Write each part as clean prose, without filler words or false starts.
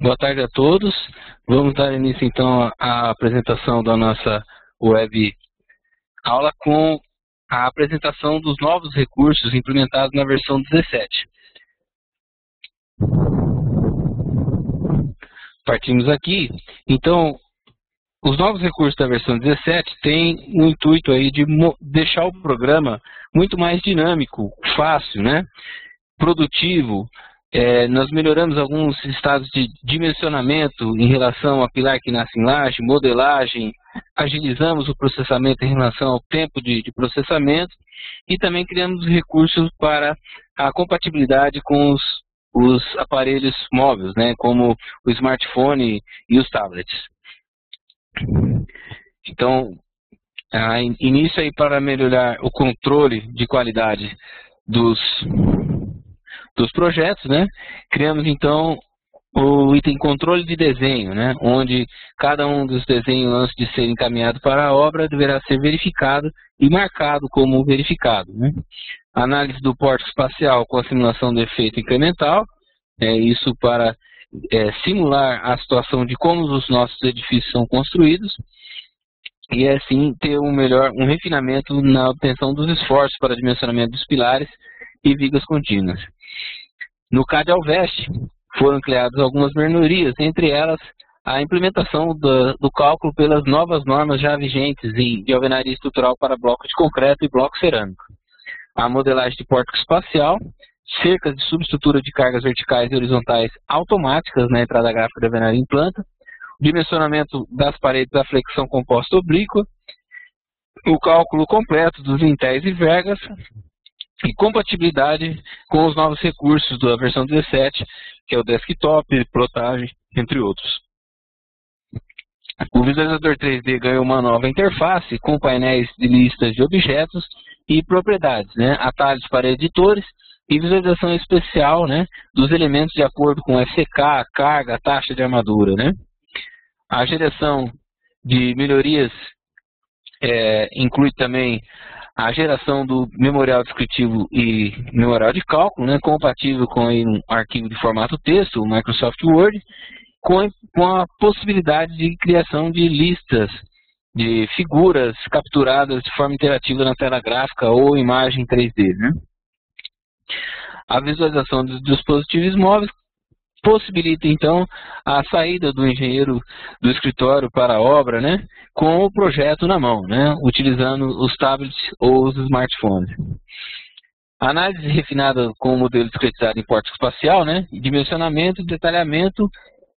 Boa tarde a todos. Vamos dar início então à apresentação da nossa web aula com a apresentação dos novos recursos implementados na versão 17. Partimos aqui. Então, os novos recursos da versão 17 têm o intuito aí de deixar o programa muito mais dinâmico, fácil, né? Produtivo. Nós melhoramos alguns estados de dimensionamento em relação a pilar que nasce em laje, modelagem, agilizamos o processamento em relação ao tempo de processamento e também criamos recursos para a compatibilidade com os aparelhos móveis, né, como o smartphone e os tablets. Então, início aí para melhorar o controle de qualidade dos projetos, né? Criamos então o item controle de desenho, né? Onde cada um dos desenhos, antes de ser encaminhado para a obra, deverá ser verificado e marcado como verificado, né? Análise do porte espacial com a simulação do efeito incremental, isso para simular a situação de como os nossos edifícios são construídos e assim ter um refinamento na obtenção dos esforços para dimensionamento dos pilares e vigas contínuas. No CAD Alveste foram criadas algumas melhorias, entre elas a implementação do cálculo pelas novas normas já vigentes de alvenaria estrutural para bloco de concreto e bloco cerâmico. A modelagem de pórtico espacial, cercas de subestrutura de cargas verticais e horizontais automáticas na entrada gráfica da alvenaria em planta, o dimensionamento das paredes da flexão composta oblíqua, o cálculo completo dos lintéis e vergas, e compatibilidade com os novos recursos da versão 17, que é o desktop, plotagem, entre outros. O visualizador 3D ganhou uma nova interface com painéis de listas de objetos e propriedades, né, atalhos para editores e visualização especial, né, dos elementos de acordo com FCK, carga, taxa de armadura, né. A geração de melhorias inclui também a geração do memorial descritivo e memorial de cálculo, né, compatível com um arquivo de formato texto, o Microsoft Word, com a possibilidade de criação de listas de figuras capturadas de forma interativa na tela gráfica ou imagem 3D. Né? A visualização dos dispositivos móveis possibilita, então, a saída do engenheiro do escritório para a obra, né, com o projeto na mão, né, utilizando os tablets ou os smartphones. Análise refinada com o modelo discretizado em pórtico espacial, né, dimensionamento e detalhamento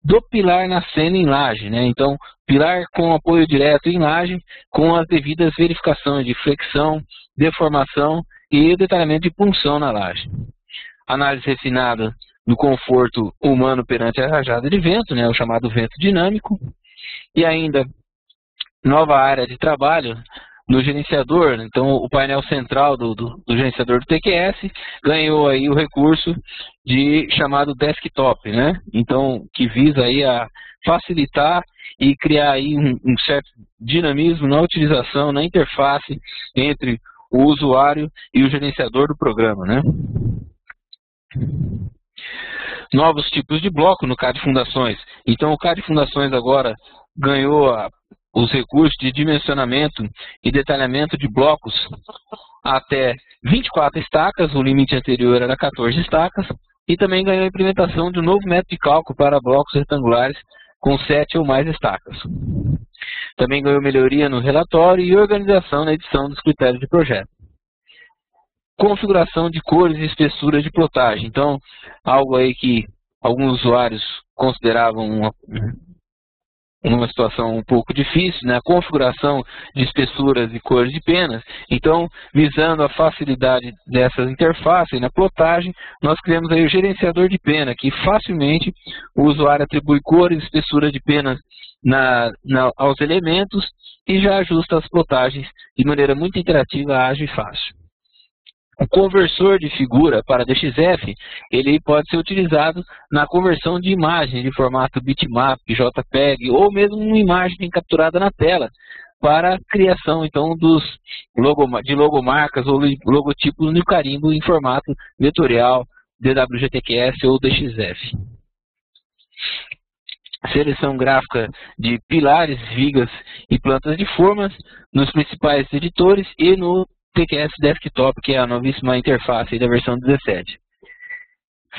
do pilar na cena em laje. Né, então, pilar com apoio direto em laje, com as devidas verificações de flexão, deformação e detalhamento de punção na laje. Análise refinada do conforto humano perante a rajada de vento, né, o chamado vento dinâmico, e ainda nova área de trabalho no gerenciador. Então, o painel central do gerenciador do TQS ganhou aí o recurso chamado desktop, né, então que visa aí a facilitar e criar aí um certo dinamismo na utilização, na interface entre o usuário e o gerenciador do programa, né. Novos tipos de bloco no CAD Fundações. Então, o CAD Fundações agora ganhou os recursos de dimensionamento e detalhamento de blocos até 24 estacas, o limite anterior era 14 estacas, e também ganhou a implementação de um novo método de cálculo para blocos retangulares com 7 ou mais estacas. Também ganhou melhoria no relatório e organização na edição dos critérios de projeto. Configuração de cores e espessuras de plotagem. Então, algo aí que alguns usuários consideravam uma situação um pouco difícil, né? A configuração de espessuras e cores de penas. Então, visando a facilidade dessas interfaces na plotagem, nós criamos aí o gerenciador de pena, que facilmente o usuário atribui cores e espessuras de penas aos elementos e já ajusta as plotagens de maneira muito interativa, ágil e fácil. O conversor de figura para DXF, ele pode ser utilizado na conversão de imagem de formato bitmap, JPEG ou mesmo uma imagem capturada na tela para a criação então de logomarcas ou logotipos no carimbo em formato vetorial, DWGTQS ou DXF. seleção gráfica de pilares, vigas e plantas de formas nos principais editores e no TQS Desktop, que é a novíssima interface da versão 17.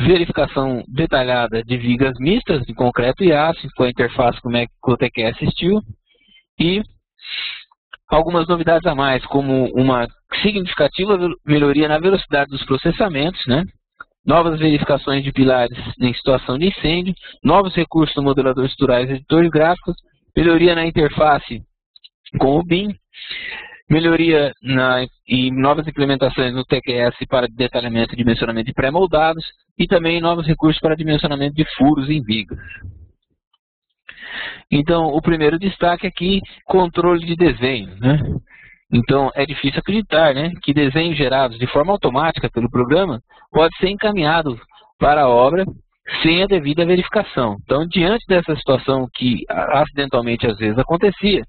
Verificação detalhada de vigas mistas de concreto e aço com a interface com o TQS Steel e algumas novidades a mais, como uma significativa melhoria na velocidade dos processamentos, né? Novas verificações de pilares em situação de incêndio, novos recursos no modelador estruturais e editores gráficos, melhoria na interface com o BIM, melhoria e novas implementações no TQS para detalhamento e dimensionamento de pré-moldados e também novos recursos para dimensionamento de furos em vigas. Então, o primeiro destaque aqui, controle de desenho, né? Então, é difícil acreditar, né, que desenhos gerados de forma automática pelo programa pode ser encaminhado para a obra sem a devida verificação. Então, diante dessa situação que acidentalmente às vezes acontecia,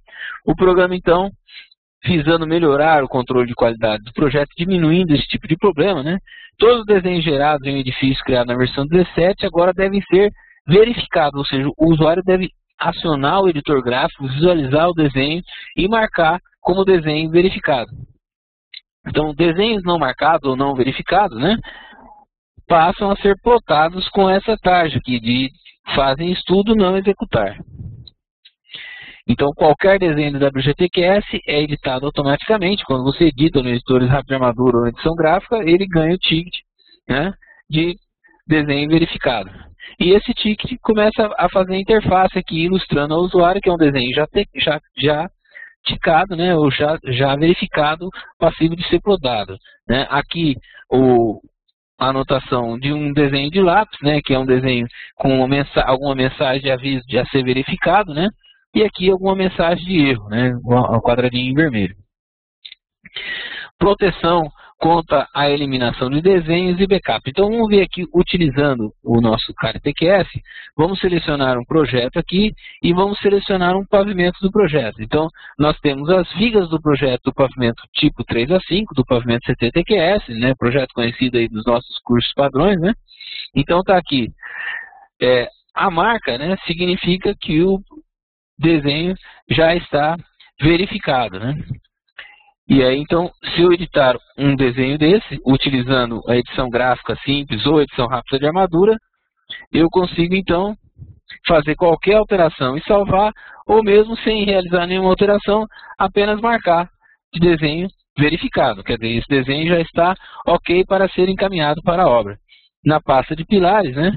o programa, então, visando melhorar o controle de qualidade do projeto, diminuindo esse tipo de problema, né, todos os desenhos gerados em um edifício criado na versão 17 agora devem ser verificados, ou seja, o usuário deve acionar o editor gráfico, visualizar o desenho e marcar como desenho verificado. Então, desenhos não marcados ou não verificados, né, passam a ser plotados com essa tarja aqui de fazem estudo, não executar. Então, qualquer desenho do WGTQS é editado automaticamente. Quando você edita no editor rápido de armadura ou na edição gráfica, ele ganha o ticket, né, de desenho verificado. E esse ticket começa a fazer a interface aqui, ilustrando ao usuário que é um desenho já ticado, né, ou já verificado, passivo de ser plotado, né. Aqui a anotação de um desenho de lápis, né, que é um desenho com alguma mensagem de aviso de a ser verificado, né, e aqui alguma mensagem de erro, né, o quadradinho em vermelho. Proteção contra a eliminação de desenhos e backup. Então vamos ver aqui, utilizando o nosso CAD-TQS, vamos selecionar um projeto aqui e vamos selecionar um pavimento do projeto. Então nós temos as vigas do projeto do pavimento tipo 3A5, do pavimento CT-TQS, né, projeto conhecido aí dos nossos cursos padrões, né. Então está aqui, a marca, né, significa que o desenho já está verificado, né. E aí, então, se eu editar um desenho desse, utilizando a edição gráfica simples ou edição rápida de armadura, eu consigo, então, fazer qualquer alteração e salvar, ou mesmo sem realizar nenhuma alteração, apenas marcar de desenho verificado. Quer dizer, esse desenho já está ok para ser encaminhado para a obra. Na pasta de pilares, né,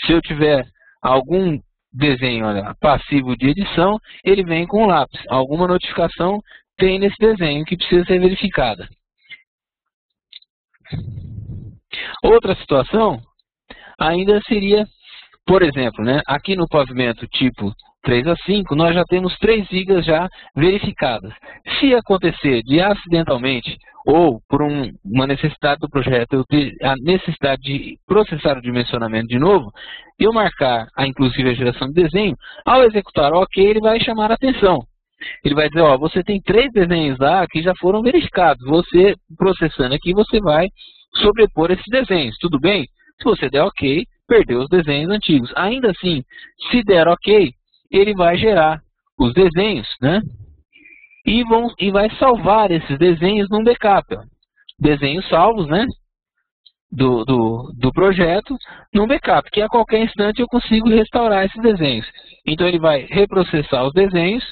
se eu tiver algum desenho passivo de edição, ele vem com o lápis. Alguma notificação tem nesse desenho que precisa ser verificada. Outra situação ainda seria, por exemplo, né, aqui no pavimento tipo 3A5, nós já temos 3 vigas já verificadas. Se acontecer de acidentalmente ou por uma necessidade do projeto, eu ter a necessidade de processar o dimensionamento de novo, eu marcar inclusive a geração de desenho, ao executar o OK, ele vai chamar a atenção. Ele vai dizer, ó, você tem 3 desenhos lá que já foram verificados. Você, processando aqui, você vai sobrepor esses desenhos. Tudo bem? Se você der OK, perdeu os desenhos antigos. Ainda assim, se der OK, ele vai gerar os desenhos, né? E vai salvar esses desenhos num backup. Ó. Desenhos salvos, né? Do projeto num backup, que a qualquer instante eu consigo restaurar esses desenhos. Então ele vai reprocessar os desenhos,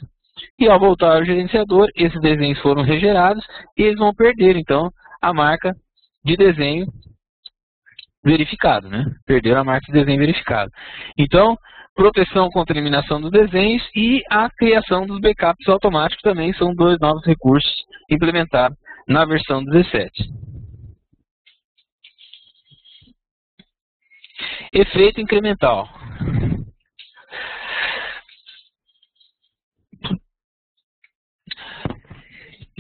e ao voltar ao gerenciador, esses desenhos foram regerados e eles vão perder, então, a marca de desenho verificado, né? Perderam a marca de desenho verificado. Então, proteção contra a eliminação dos desenhos e a criação dos backups automáticos também são 2 novos recursos implementados na versão 17. Efeito incremental.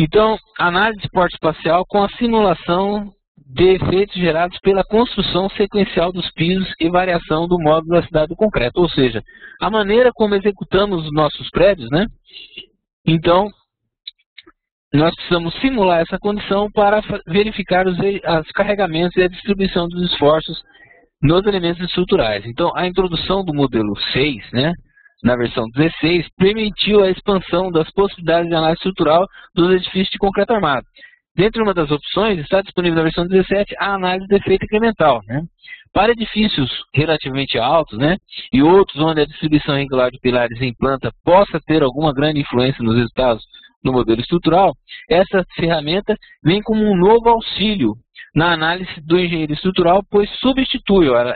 Então, análise de suporte espacial com a simulação de efeitos gerados pela construção sequencial dos pisos e variação do módulo da cidade do concreto. Ou seja, a maneira como executamos os nossos prédios, né? Então, nós precisamos simular essa condição para verificar os carregamentos e a distribuição dos esforços nos elementos estruturais. Então, a introdução do modelo 6, né, na versão 16, permitiu a expansão das possibilidades de análise estrutural dos edifícios de concreto armado. Dentre uma das opções, está disponível na versão 17 a análise de efeito incremental, né? Para edifícios relativamente altos, né, e outros onde a distribuição regular de pilares em planta possa ter alguma grande influência nos resultados do modelo estrutural, essa ferramenta vem como um novo auxílio na análise do engenheiro estrutural, pois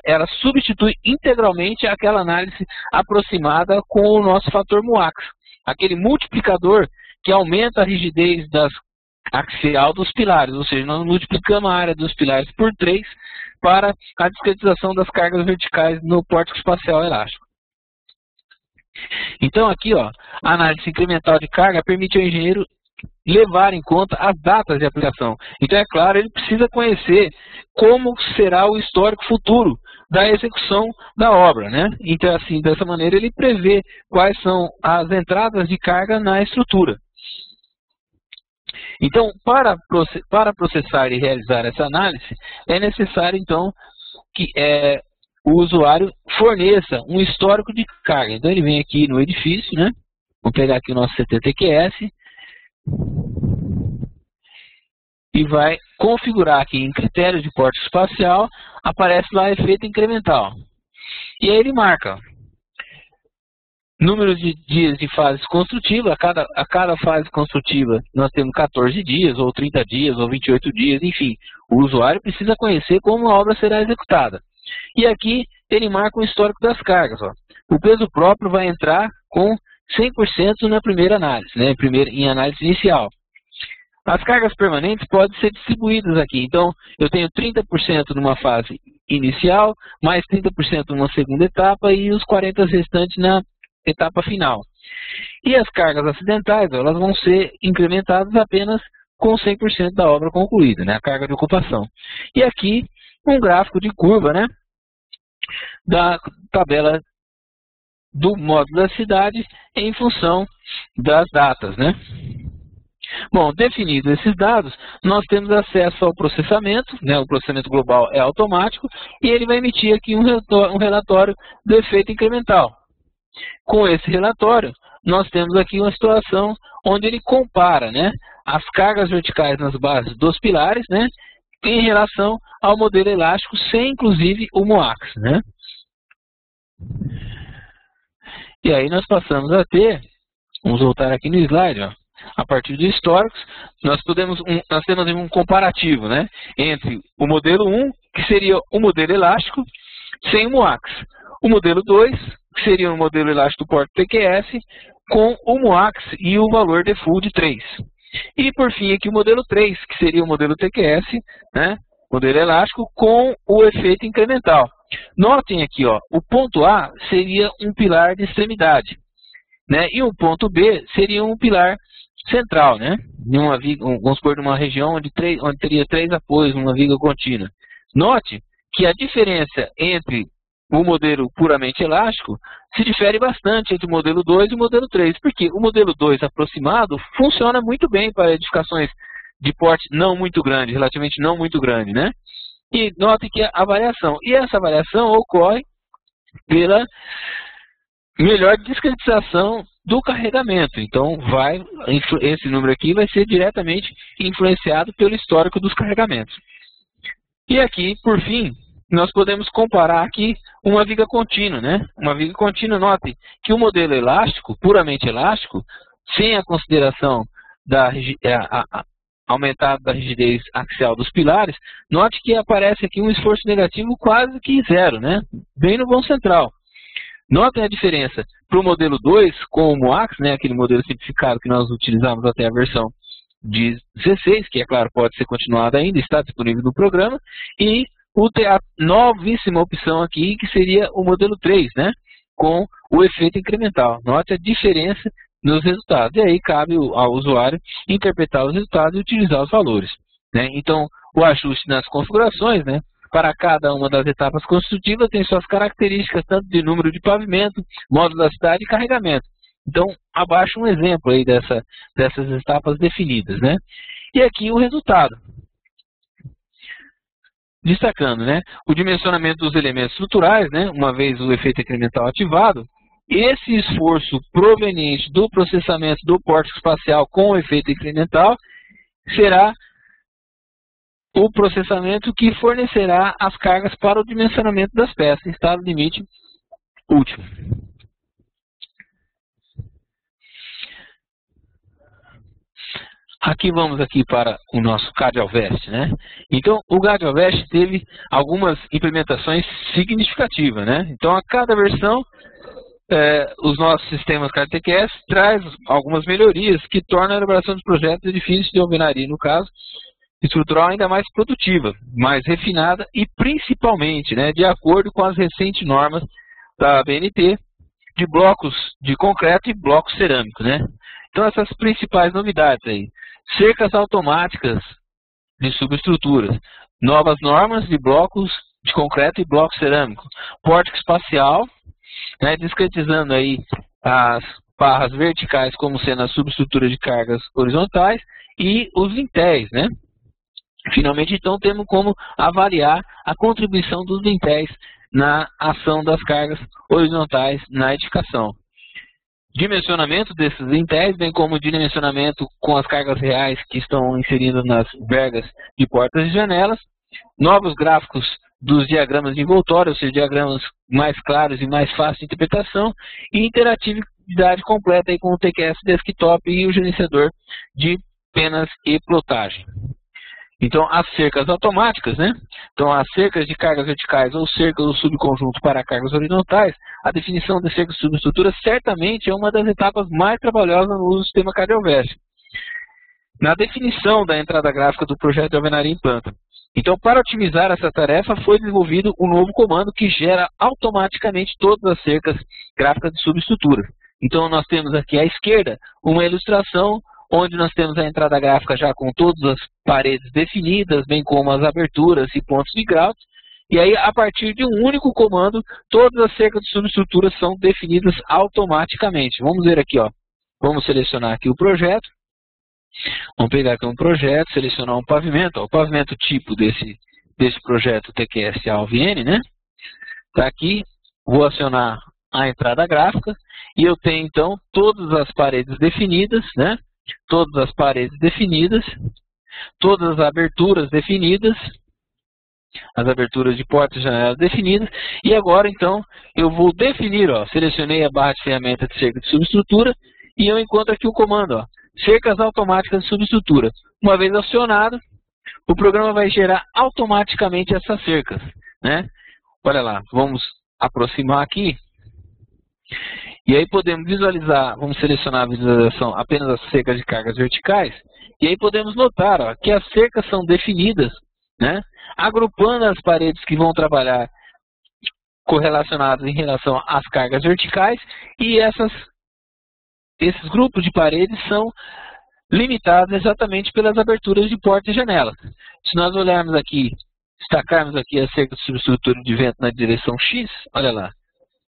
ela substitui integralmente aquela análise aproximada com o nosso fator MUAX, aquele multiplicador que aumenta a rigidez axial dos pilares, ou seja, nós multiplicamos a área dos pilares por 3 para a discretização das cargas verticais no pórtico espacial elástico. Então aqui, ó, a análise incremental de carga permite ao engenheiro levar em conta as datas de aplicação. Então, é claro, ele precisa conhecer como será o histórico futuro da execução da obra, né? Então, assim, dessa maneira, ele prevê quais são as entradas de carga na estrutura. Então, para processar e realizar essa análise, é necessário, então, que o usuário forneça um histórico de carga. Então, ele vem aqui no edifício, né? Vamos pegar aqui o nosso CTTQS e vai configurar aqui em critérios de pórtico espacial, aparece lá efeito incremental. E aí ele marca número de dias de fase construtiva. A cada fase construtiva nós temos 14 dias, ou 30 dias, ou 28 dias, enfim. O usuário precisa conhecer como a obra será executada. E aqui ele marca o histórico das cargas. Ó. O peso próprio vai entrar com 100% na primeira análise, né? Em análise inicial. As cargas permanentes podem ser distribuídas aqui. Então, eu tenho 30% numa fase inicial, mais 30% numa segunda etapa e os 40% restantes na etapa final. E as cargas acidentais, elas vão ser incrementadas apenas com 100% da obra concluída, né? A carga de ocupação. E aqui, um gráfico de curva, né? Da tabela do módulo da cidade em função das datas, né? Bom, definidos esses dados, nós temos acesso ao processamento, né? O processamento global é automático e ele vai emitir aqui um relatório do efeito incremental. Com esse relatório, nós temos aqui uma situação onde ele compara, né, as cargas verticais nas bases dos pilares, né, em relação ao modelo elástico, sem inclusive o MUAX, né? E aí nós passamos a ter, vamos voltar aqui no slide, ó, a partir de históricos, nós temos um comparativo, né, entre o modelo 1, que seria o modelo elástico, sem o MUAX. O modelo 2, que seria o modelo elástico do pórtico TQS, com o MUAX e o valor default de 3. E por fim aqui o modelo 3, que seria o modelo TQS, né, modelo elástico, com o efeito incremental. Notem aqui, ó, o ponto A seria um pilar de extremidade, né, e o ponto B seria um pilar central, né, vamos supor, numa região onde teria 3 apoios numa viga contínua. Note que a diferença entre o modelo puramente elástico se difere bastante entre o modelo 2 e o modelo 3, porque o modelo 2 aproximado funciona muito bem para edificações de porte não muito grande, relativamente não muito grande, né? E note que a variação, e essa variação ocorre pela melhor discretização do carregamento. Então, esse número aqui vai ser diretamente influenciado pelo histórico dos carregamentos. E aqui, por fim, nós podemos comparar aqui uma viga contínua, né? Uma viga contínua, note que o modelo elástico, puramente elástico, sem a consideração da aumentada da rigidez axial dos pilares, note que aparece aqui um esforço negativo quase que zero, né? Bem no vão central. Notem a diferença para o modelo 2 com o MUAX, né? Aquele modelo simplificado que nós utilizamos até a versão de 16, que é claro pode ser continuada ainda, está disponível no programa, e a novíssima opção aqui, que seria o modelo 3, né, com o efeito incremental. Note a diferença nos resultados. E aí cabe ao usuário interpretar os resultados e utilizar os valores, né? Então, o ajuste nas configurações, né, para cada uma das etapas construtivas tem suas características, tanto de número de pavimento, módulo da cidade e carregamento. Então, abaixo um exemplo aí dessas etapas definidas, né? E aqui o resultado. destacando, né, o dimensionamento dos elementos estruturais, né, uma vez o efeito incremental ativado, esse esforço proveniente do processamento do pórtico espacial com o efeito incremental será o processamento que fornecerá as cargas para o dimensionamento das peças, estado limite último. Aqui vamos para o nosso CAD-ALVEST, né? Então, o CAD-ALVEST teve algumas implementações significativas, né? Então, a cada versão, os nossos sistemas CAD-TQS traz algumas melhorias que tornam a elaboração dos projetos de edifícios de alvenaria, no caso, estrutural ainda mais produtiva, mais refinada e principalmente, né, de acordo com as recentes normas da ABNT de blocos de concreto e blocos cerâmicos, né? Então, essas principais novidades aí: cercas automáticas de subestruturas, novas normas de blocos de concreto e bloco cerâmico, pórtico espacial, né, discretizando aí as barras verticais como sendo a subestrutura de cargas horizontais e os vintéis, né? Finalmente, então, temos como avaliar a contribuição dos vintéis na ação das cargas horizontais na edificação. Dimensionamento desses vintéis, bem como dimensionamento com as cargas reais que estão inseridas nas vergas de portas e janelas, novos gráficos dos diagramas de envoltório, ou seja, diagramas mais claros e mais fáceis de interpretação, e interatividade completa aí com o TQS Desktop e o gerenciador de penas e plotagem. Então, as cercas automáticas, né? Então, as cercas de cargas verticais ou cercas do subconjunto para cargas horizontais, a definição de cercas de subestrutura certamente é uma das etapas mais trabalhosas no uso do sistema CAD-ALVEST. Na definição da entrada gráfica do projeto de alvenaria em planta. Então, para otimizar essa tarefa, foi desenvolvido um novo comando que gera automaticamente todas as cercas gráficas de subestrutura. Então, nós temos aqui à esquerda uma ilustração onde nós temos a entrada gráfica já com todas as paredes definidas, bem como as aberturas e pontos de grout. E aí, a partir de um único comando, todas as cercas de subestrutura são definidas automaticamente. Vamos ver aqui, ó. Vamos selecionar aqui o projeto. Vamos pegar aqui um projeto, selecionar um pavimento. Ó, o pavimento tipo desse projeto TQS ALVN, né? Está aqui. Vou acionar a entrada gráfica. E eu tenho, então, todas as paredes definidas, né? Todas as paredes definidas, todas as aberturas definidas, as aberturas de portas e janelas definidas, e agora então eu vou definir, ó, selecionei a barra de ferramenta de cerca de subestrutura e eu encontro aqui o comando, ó, cercas automáticas de subestrutura. Uma vez acionado, o programa vai gerar automaticamente essas cercas, né? Olha lá, vamos aproximar aqui. E aí podemos visualizar, vamos selecionar a visualização apenas as cercas de cargas verticais. E aí podemos notar, ó, que as cercas são definidas, né, agrupando as paredes que vão trabalhar correlacionadas em relação às cargas verticais. E esses grupos de paredes são limitados exatamente pelas aberturas de porta e janela. Se nós olharmos aqui, destacarmos aqui a cerca de subestrutura de vento na direção X, olha lá.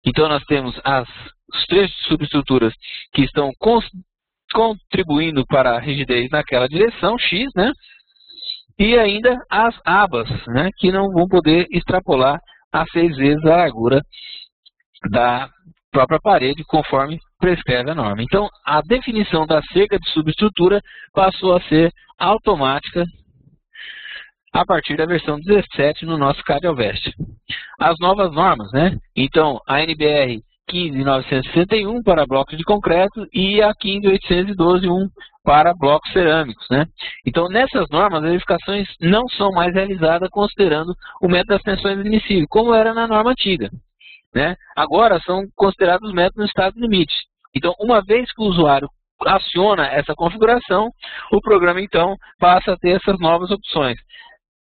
Então, nós temos os trechos de subestruturas que estão contribuindo para a rigidez naquela direção, X, né? E ainda as abas, né? Que não vão poder extrapolar a 6 vezes a largura da própria parede, conforme prescreve a norma. Então, a definição da cerca de subestrutura passou a ser automática a partir da versão 17 no nosso CAD-ALVEST. As novas normas, né? Então, a NBR 15.961 para blocos de concreto e a 15.812.1 para blocos cerâmicos, né? Então, nessas normas, as verificações não são mais realizadas considerando o método das tensões admissíveis, como era na norma antiga, né? Agora, são considerados os métodos no estado limite. Então, uma vez que o usuário aciona essa configuração, o programa, então, passa a ter essas novas opções.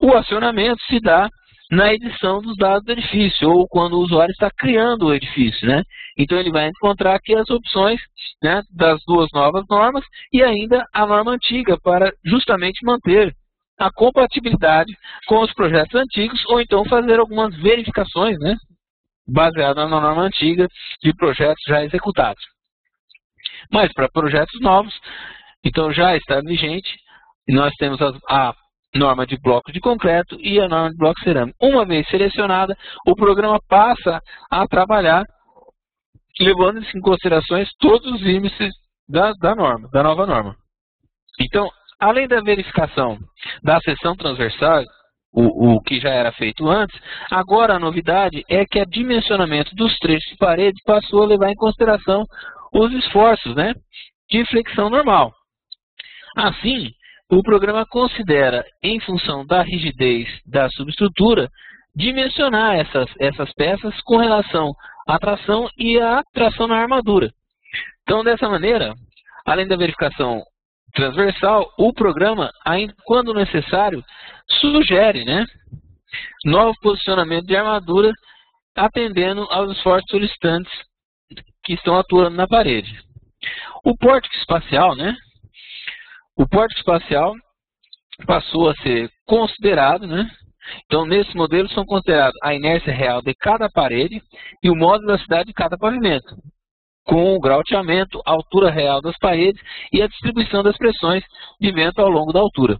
O acionamento se dá na edição dos dados do edifício, ou quando o usuário está criando o edifício, né? Então, ele vai encontrar aqui as opções, né, das duas novas normas e ainda a norma antiga, para justamente manter a compatibilidade com os projetos antigos, ou então fazer algumas verificações, né, baseadas na norma antiga de projetos já executados. Mas para projetos novos, então já está vigente, e nós temos a norma de bloco de concreto e a norma de bloco cerâmico. Uma vez selecionada, o programa passa a trabalhar levando em considerações todos os índices da nova norma. Então, além da verificação da seção transversal, o que já era feito antes, agora a novidade é que o dimensionamento dos trechos de parede passou a levar em consideração os esforços, né, de flexão normal. Assim, o programa considera, em função da rigidez da subestrutura, dimensionar essas peças com relação à tração e à tração na armadura. Então, dessa maneira, além da verificação transversal, o programa, ainda quando necessário, sugere, né, novo posicionamento de armadura atendendo aos esforços solicitantes que estão atuando na parede. O pórtico espacial, né, o pórtico espacial passou a ser considerado, né, então nesse modelo são considerados a inércia real de cada parede e o modo de elasticidade de cada pavimento, com o grauteamento, a altura real das paredes e a distribuição das pressões de vento ao longo da altura.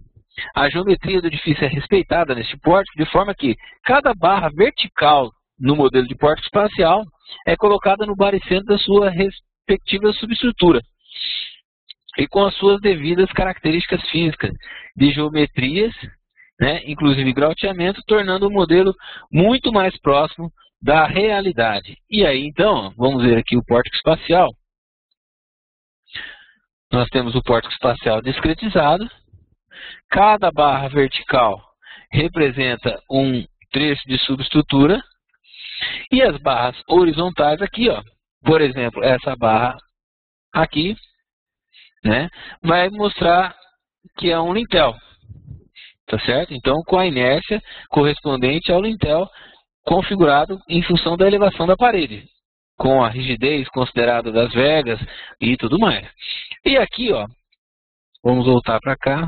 A geometria do edifício é respeitada neste pórtico, de forma que cada barra vertical no modelo de pórtico espacial é colocada no baricentro da sua respectiva subestrutura e com as suas devidas características físicas de geometrias, né, inclusive grauteamento, tornando o modelo muito mais próximo da realidade. E aí, então, vamos ver aqui o pórtico espacial. Nós temos o pórtico espacial discretizado. Cada barra vertical representa um trecho de subestrutura. E as barras horizontais aqui, ó, por exemplo, essa barra aqui, né, vai mostrar que é um lintel. Tá certo? Então, com a inércia correspondente ao lintel configurado em função da elevação da parede, com a rigidez considerada das vegas e tudo mais. E aqui, ó, vamos voltar para cá,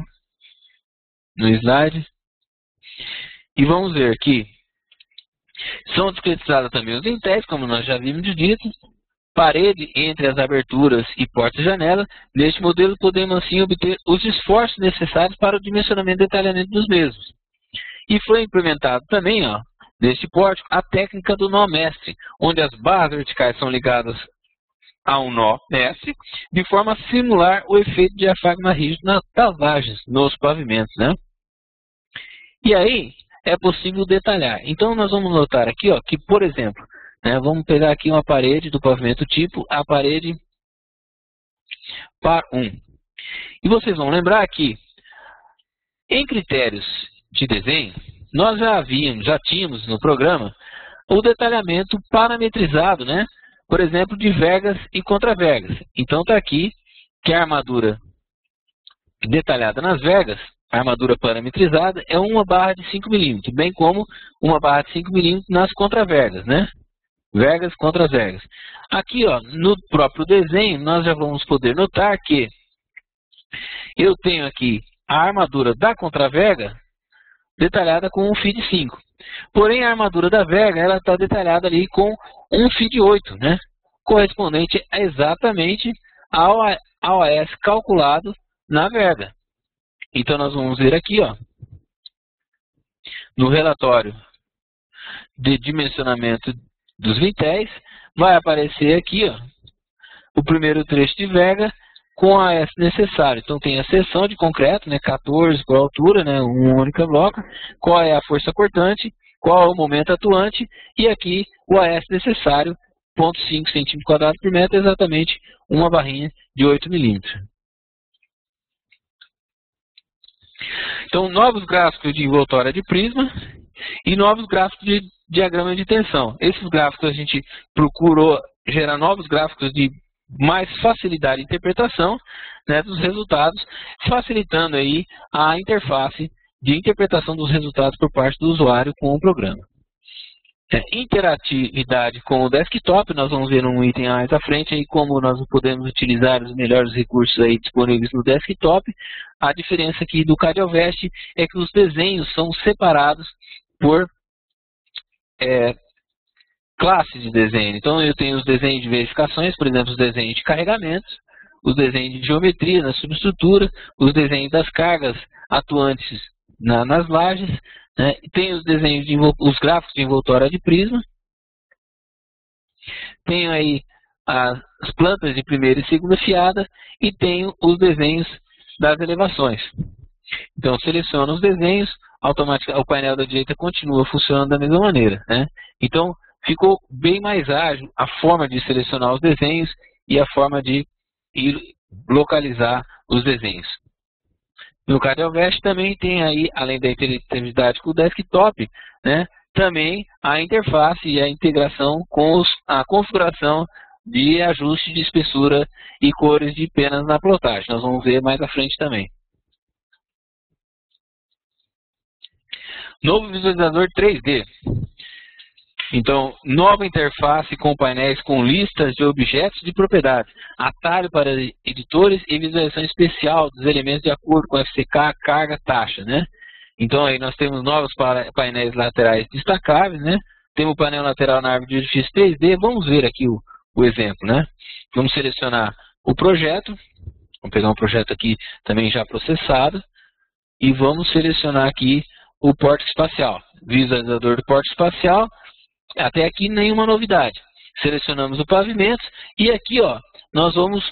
no slide, e vamos ver que são discretizados também os lintéis, como nós já vimos dito, parede entre as aberturas e portas e janela. Neste modelo podemos assim obter os esforços necessários para o dimensionamento e detalhamento dos mesmos. E foi implementado também, ó, neste pórtico, a técnica do nó mestre, onde as barras verticais são ligadas a um nó mestre, de forma a simular o efeito de diafragma rígido nas lavagens, nos pavimentos, né? E aí é possível detalhar. Então nós vamos notar aqui, ó, que, por exemplo, né, vamos pegar aqui uma parede do pavimento tipo, a parede par 1. E vocês vão lembrar que, em critérios de desenho, nós já tínhamos no programa o detalhamento parametrizado, né? Por exemplo, de vergas e contravergas. Então está aqui que a armadura detalhada nas vergas, a armadura parametrizada, é uma barra de 5 mm, bem como uma barra de 5 mm nas contravergas, né? Vergas contra as vergas. Aqui, ó, no próprio desenho, nós já vamos poder notar que eu tenho aqui a armadura da contraverga detalhada com um FI de 5. Porém, a armadura da verga, ela está detalhada ali com um FI de 8, né? Correspondente exatamente ao AS calculado na verga. Então, nós vamos ver aqui, ó, no relatório de dimensionamento dos lintéis, vai aparecer aqui, ó, o primeiro trecho de verga com a AS necessário. Então tem a seção de concreto, né, 14 por altura, né, uma única bloco, qual é a força cortante, qual é o momento atuante, e aqui o AS necessário, 0,5 cm² por metro, exatamente uma barrinha de 8 mm. Então, novos gráficos de envoltória de prisma e novos gráficos de diagrama de tensão. Esses gráficos a gente procurou gerar novos gráficos de mais facilidade de interpretação, né, dos resultados, facilitando aí a interface de interpretação dos resultados por parte do usuário com o programa. Interatividade com o desktop, nós vamos ver um item mais à frente aí como nós podemos utilizar os melhores recursos aí disponíveis no desktop. A diferença aqui do CAD-Ovest é que os desenhos são separados por classes de desenho. Então eu tenho os desenhos de verificações, por exemplo, os desenhos de carregamentos, os desenhos de geometria na subestrutura, os desenhos das cargas atuantes nas lajes, né? Tem os desenhos os gráficos de envoltória de prisma. Tenho aí as plantas de primeira e segunda fiada e tenho os desenhos das elevações. Então, seleciono os desenhos, automaticamente o painel da direita continua funcionando da mesma maneira, né? Então, ficou bem mais ágil a forma de selecionar os desenhos e a forma de localizar os desenhos. No CAD-Vest também tem aí, além da interatividade com o desktop, né, também a interface e a integração com a configuração de ajuste de espessura e cores de penas na plotagem. Nós vamos ver mais à frente também. Novo visualizador 3D. Então, nova interface com painéis com listas de objetos de propriedades, atalho para editores e visualização especial dos elementos de acordo com FCK, carga, taxa, né? Então, aí nós temos novos painéis laterais destacáveis, né? Temos o painel lateral na árvore de edifício 3D. Vamos ver aqui o exemplo, né? Vamos selecionar o projeto. Vamos pegar um projeto aqui também já processado. E vamos selecionar aqui o porta espacial. Visualizador do porta espacial. Até aqui nenhuma novidade. Selecionamos o pavimento e aqui, ó, nós vamos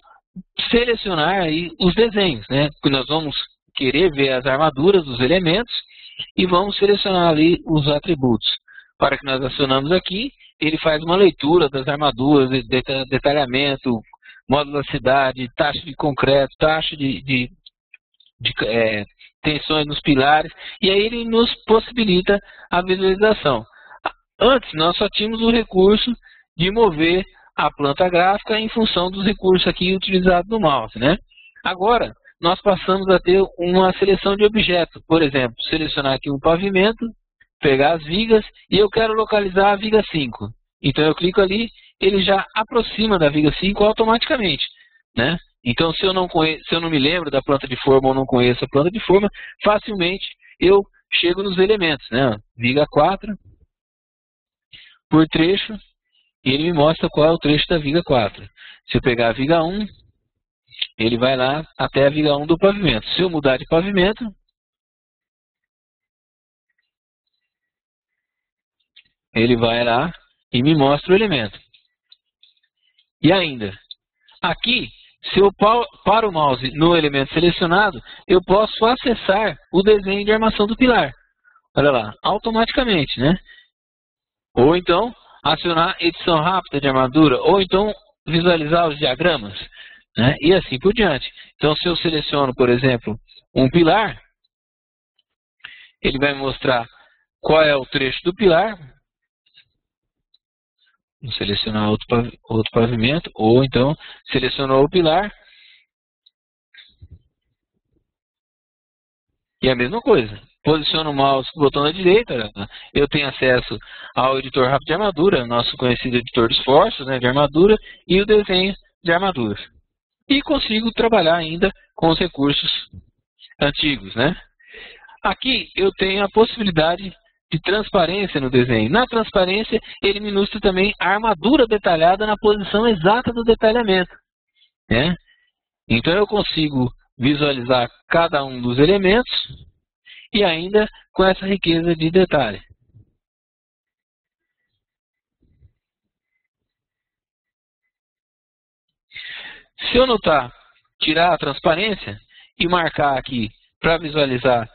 selecionar aí os desenhos, né? Nós vamos querer ver as armaduras dos elementos e vamos selecionar ali os atributos. Para que nós acionamos aqui, ele faz uma leitura das armaduras, detalhamento, modularidade, taxa de concreto, taxa de tensões nos pilares, e aí ele nos possibilita a visualização. Antes, nós só tínhamos o recurso de mover a planta gráfica em função dos recursos aqui utilizados no mouse, né? Agora, nós passamos a ter uma seleção de objetos. Por exemplo, selecionar aqui um pavimento, pegar as vigas e eu quero localizar a viga 5. Então, eu clico ali, ele já aproxima da viga 5 automaticamente, né? Então, se eu não me lembro da planta de forma ou não conheço a planta de forma, facilmente eu chego nos elementos, né? Viga 4... por trecho, e ele me mostra qual é o trecho da viga 4. Se eu pegar a viga 1, ele vai lá até a viga 1 do pavimento. Se eu mudar de pavimento, ele vai lá e me mostra o elemento. E ainda, aqui, se eu paro o mouse no elemento selecionado, eu posso acessar o desenho de armação do pilar. Olha lá, automaticamente, né? Ou então, acionar edição rápida de armadura, ou então visualizar os diagramas, né? E assim por diante. Então, se eu seleciono, por exemplo, um pilar, ele vai me mostrar qual é o trecho do pilar. Vou selecionar outro pavimento, ou então selecionou o pilar. E a mesma coisa. Posiciono o mouse com o botão da direita, eu tenho acesso ao editor rápido de armadura, nosso conhecido editor de esforços, né, de armadura, e o desenho de armaduras. E consigo trabalhar ainda com os recursos antigos, né? Aqui eu tenho a possibilidade de transparência no desenho. Na transparência, ele me ilustra também a armadura detalhada na posição exata do detalhamento, né? Então eu consigo visualizar cada um dos elementos e ainda com essa riqueza de detalhe. Se eu tirar a transparência e marcar aqui para visualizar,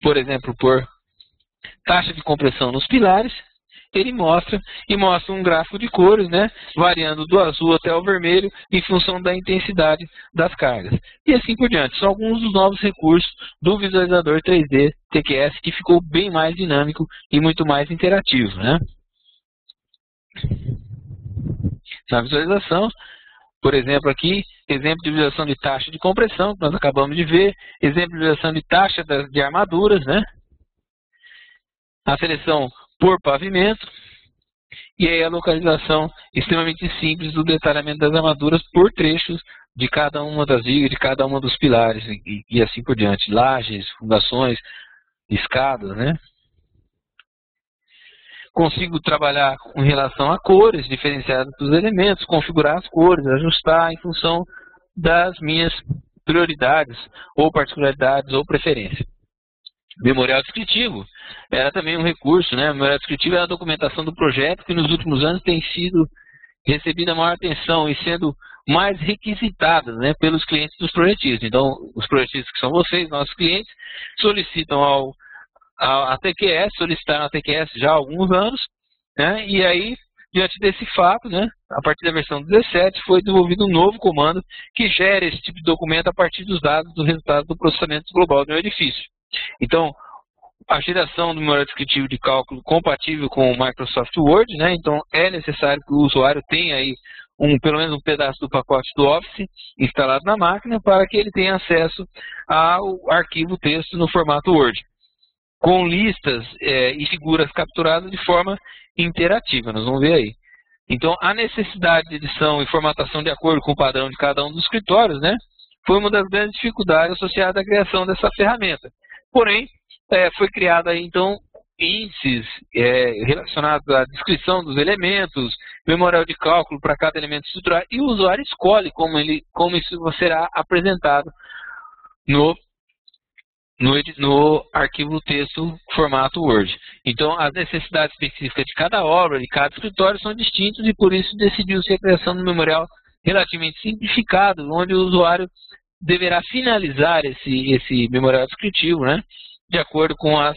por exemplo, por taxa de compressão nos pilares, ele mostra um gráfico de cores, né, variando do azul até o vermelho em função da intensidade das cargas. E assim por diante. São alguns dos novos recursos do visualizador 3D TQS que ficou bem mais dinâmico e muito mais interativo, né? Na visualização, por exemplo aqui, exemplo de visualização de taxa de compressão, que nós acabamos de ver, exemplo de visualização de taxa de armaduras, né? A seleção por pavimento, e aí a localização extremamente simples do detalhamento das armaduras por trechos de cada uma das vigas, de cada uma dos pilares, e assim por diante, lajes, fundações, escadas, né? Consigo trabalhar com relação a cores diferenciadas dos elementos, configurar as cores, ajustar em função das minhas prioridades, ou particularidades, ou preferências. Memorial descritivo era também um recurso, né? O memorial descritivo é a documentação do projeto que nos últimos anos tem sido recebida maior atenção e sendo mais requisitada, né, pelos clientes dos projetistas. Então, os projetistas que são vocês, nossos clientes, solicitam a TQS, solicitaram a TQS já há alguns anos, né, e aí, diante desse fato, né, a partir da versão 17, foi desenvolvido um novo comando que gera esse tipo de documento a partir dos dados do resultado do processamento global do meu edifício. Então, a geração do memorial descritivo de cálculo compatível com o Microsoft Word, né? Então é necessário que o usuário tenha aí pelo menos um pedaço do pacote do Office instalado na máquina para que ele tenha acesso ao arquivo texto no formato Word, com listas e figuras capturadas de forma interativa. Nós vamos ver aí. Então a necessidade de edição e formatação de acordo com o padrão de cada um dos escritórios, né, foi uma das grandes dificuldades associadas à criação dessa ferramenta. Porém, foi criada aí, então, índices relacionados à descrição dos elementos, memorial de cálculo para cada elemento estrutural, e o usuário escolhe como isso será apresentado no arquivo texto formato Word. Então, as necessidades específicas de cada obra, de cada escritório, são distintas e por isso decidiu-se a criação de um memorial relativamente simplificado, onde o usuário deverá finalizar esse memorial descritivo, né, de acordo com as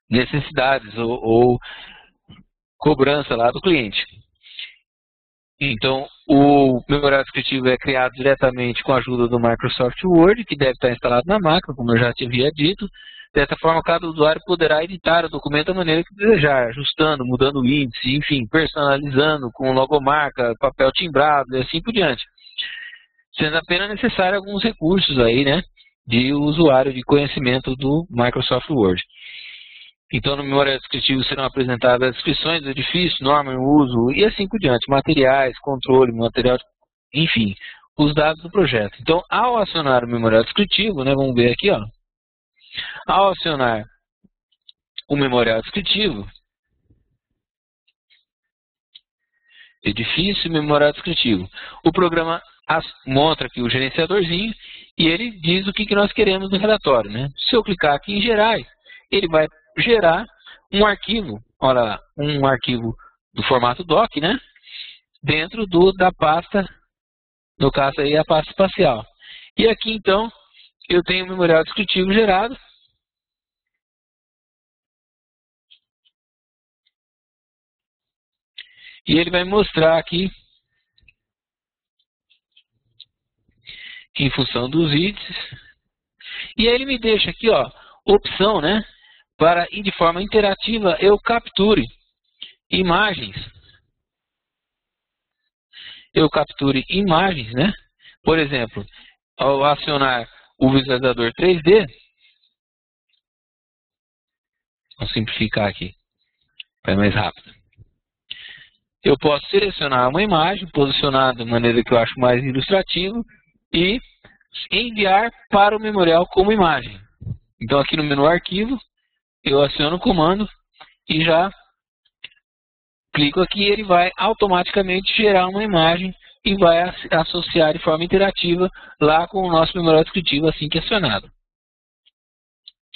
necessidades ou cobrança lá do cliente. Então, o memorial descritivo é criado diretamente com a ajuda do Microsoft Word, que deve estar instalado na máquina, como eu já havia dito. Dessa forma, cada usuário poderá editar o documento da maneira que desejar, ajustando, mudando o índice, enfim, personalizando com logomarca, papel timbrado e assim por diante. Sendo apenas necessário alguns recursos aí, né, de usuário de conhecimento do Microsoft Word. Então, no memorial descritivo serão apresentadas as descrições do edifício, norma e uso e assim por diante, materiais, controle, material, enfim, os dados do projeto. Então, ao acionar o memorial descritivo, né, vamos ver aqui, ó, ao acionar o memorial descritivo, edifício, memorial descritivo, o programa mostra aqui o gerenciadorzinho e ele diz o que nós queremos no relatório, né? Se eu clicar aqui em gerar, ele vai gerar um arquivo, olha lá, um arquivo do formato doc, né? Dentro da pasta, no caso aí a pasta espacial. E aqui então eu tenho o memorial descritivo gerado. E ele vai mostrar aqui, em função dos índices. E aí ele me deixa aqui, ó, opção, né, para ir de forma interativa eu capture imagens. Eu capture imagens, né? Por exemplo, ao acionar o visualizador 3D, vou simplificar aqui, para ir mais rápido. Eu posso selecionar uma imagem, posicionar de maneira que eu acho mais ilustrativo e enviar para o memorial como imagem. Então aqui no menu arquivo, eu aciono o comando e já clico aqui e ele vai automaticamente gerar uma imagem e vai associar de forma interativa lá com o nosso memorial descritivo assim que acionado.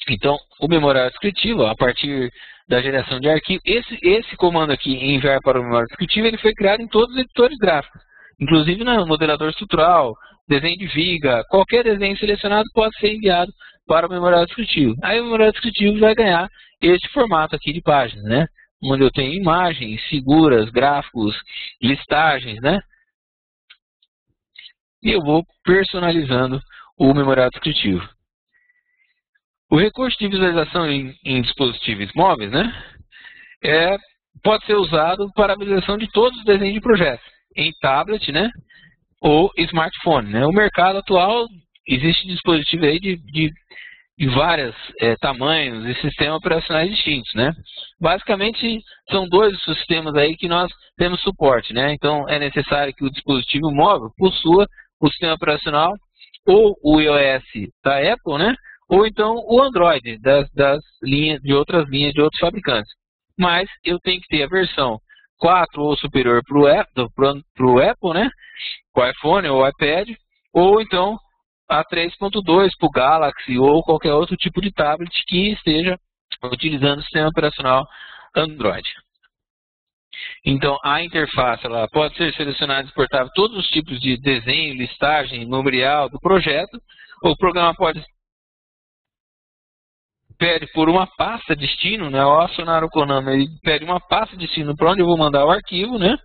Então, o memorial descritivo, a partir da geração de arquivo, esse comando aqui, enviar para o memorial descritivo, ele foi criado em todos os editores gráficos, inclusive no modelador estrutural, desenho de viga, qualquer desenho selecionado pode ser enviado para o memorial descritivo. Aí o memorial descritivo vai ganhar este formato aqui de páginas, né? Onde eu tenho imagens, figuras, gráficos, listagens, né? E eu vou personalizando o memorial descritivo. O recurso de visualização em dispositivos móveis, né, pode ser usado para a visualização de todos os desenhos de projeto, em tablet, né, ou smartphone. Né. O mercado atual, existe dispositivo aí de vários tamanhos e sistemas operacionais distintos. Né. Basicamente, são dois os sistemas aí que nós temos suporte. Né. Então, é necessário que o dispositivo móvel possua o sistema operacional ou o iOS da Apple, né, ou então o Android das linhas de outras linhas de outros fabricantes. Mas eu tenho que ter a versão 4 ou superior para o Apple, né? Com o iPhone ou iPad, ou então a 3.2 para o Galaxy ou qualquer outro tipo de tablet que esteja utilizando o sistema operacional Android. Então, a interface ela pode ser selecionada e exportável todos os tipos de desenho, listagem, memorial do projeto. O programa pede por uma pasta destino, né? Ao acionar o Konami, ele pede uma pasta destino para onde eu vou mandar o arquivo, né?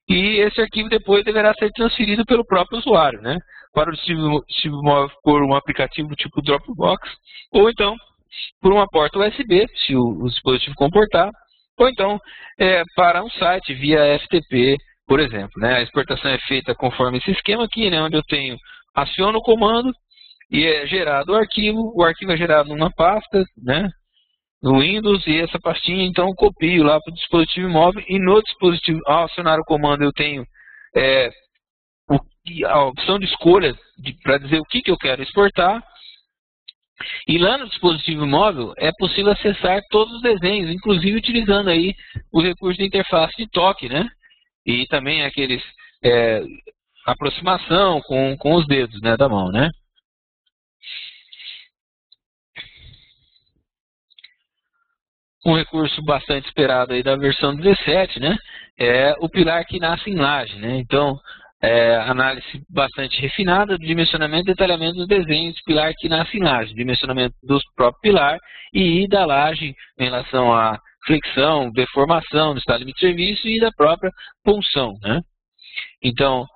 E esse arquivo depois deverá ser transferido pelo próprio usuário, né? Para o dispositivo móvel por um aplicativo tipo Dropbox, ou então por uma porta USB, se o dispositivo comportar, ou então para um site via FTP, por exemplo, né? A exportação é feita conforme esse esquema aqui, né? Onde eu aciono o comando e é gerado o arquivo é gerado numa pasta, né? No Windows, e essa pastinha então eu copio lá para o dispositivo móvel, e no dispositivo, ao acionar o comando, eu tenho a opção de escolha para dizer o que eu quero exportar. E lá no dispositivo móvel é possível acessar todos os desenhos, inclusive utilizando aí o recurso de interface de toque, né? E também aqueles aproximação com os dedos, né, da mão, né? Um recurso bastante esperado aí da versão 17, né, é o pilar que nasce em laje, né? Então, análise bastante refinada do dimensionamento e detalhamento dos desenhos de pilar que nasce em laje, dimensionamento do próprio pilar e da laje em relação à flexão, deformação, do estado limite de serviço e da própria punção, né? Então,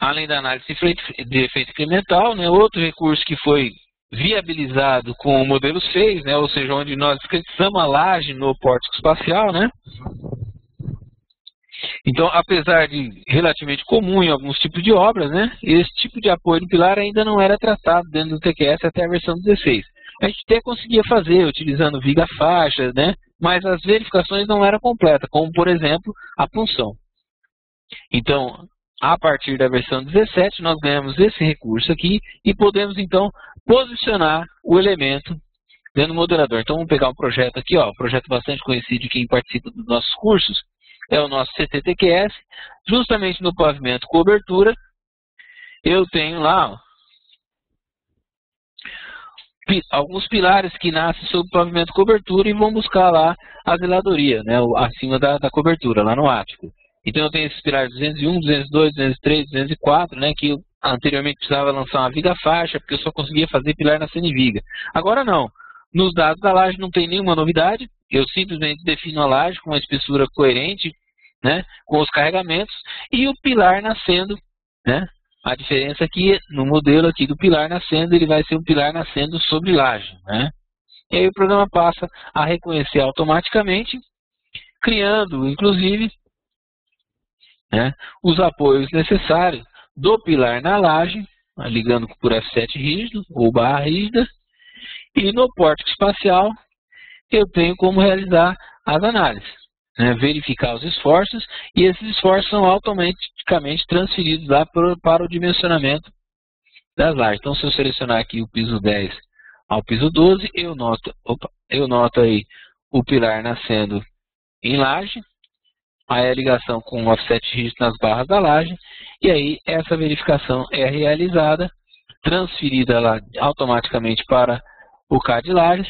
além da análise de efeito incremental, né, outro recurso que foi viabilizado com o modelo 6, né, ou seja, onde nós fixamos a laje no pórtico espacial, né? Então, apesar de relativamente comum em alguns tipos de obras, né, esse tipo de apoio do pilar ainda não era tratado dentro do TQS até a versão 16. A gente até conseguia fazer utilizando viga faixa, né, mas as verificações não eram completas, como por exemplo a punção. Então, a partir da versão 17, nós ganhamos esse recurso aqui e podemos então posicionar o elemento dentro do modelador. Então, vamos pegar um projeto aqui, ó, um projeto bastante conhecido de quem participa dos nossos cursos. É o nosso CTTQS, justamente no pavimento cobertura, eu tenho lá ó, alguns pilares que nascem sobre o pavimento cobertura e vão buscar lá a zeladoria, né, acima da cobertura, lá no ático. Então eu tenho esses pilares 201, 202, 203, 204, né, que eu anteriormente precisava lançar uma viga faixa, porque eu só conseguia fazer pilar na semiviga. Agora não. Nos dados da laje não tem nenhuma novidade, eu simplesmente defino a laje com uma espessura coerente, né, com os carregamentos, e o pilar nascendo, né, a diferença aqui no modelo aqui do pilar nascendo, ele vai ser um pilar nascendo sobre laje, né. E aí o programa passa a reconhecer automaticamente, criando, inclusive, né, os apoios necessários do pilar na laje, ligando por F7 rígido ou barra rígida, e no pórtico espacial eu tenho como realizar as análises, né, verificar os esforços, e esses esforços são automaticamente transferidos lá para o dimensionamento das lajes. Então, se eu selecionar aqui o piso 10 ao piso 12, eu noto aí o pilar nascendo em laje, aí a ligação com o offset rígido nas barras da laje, e aí essa verificação é realizada, transferida lá automaticamente para o CAD Lages,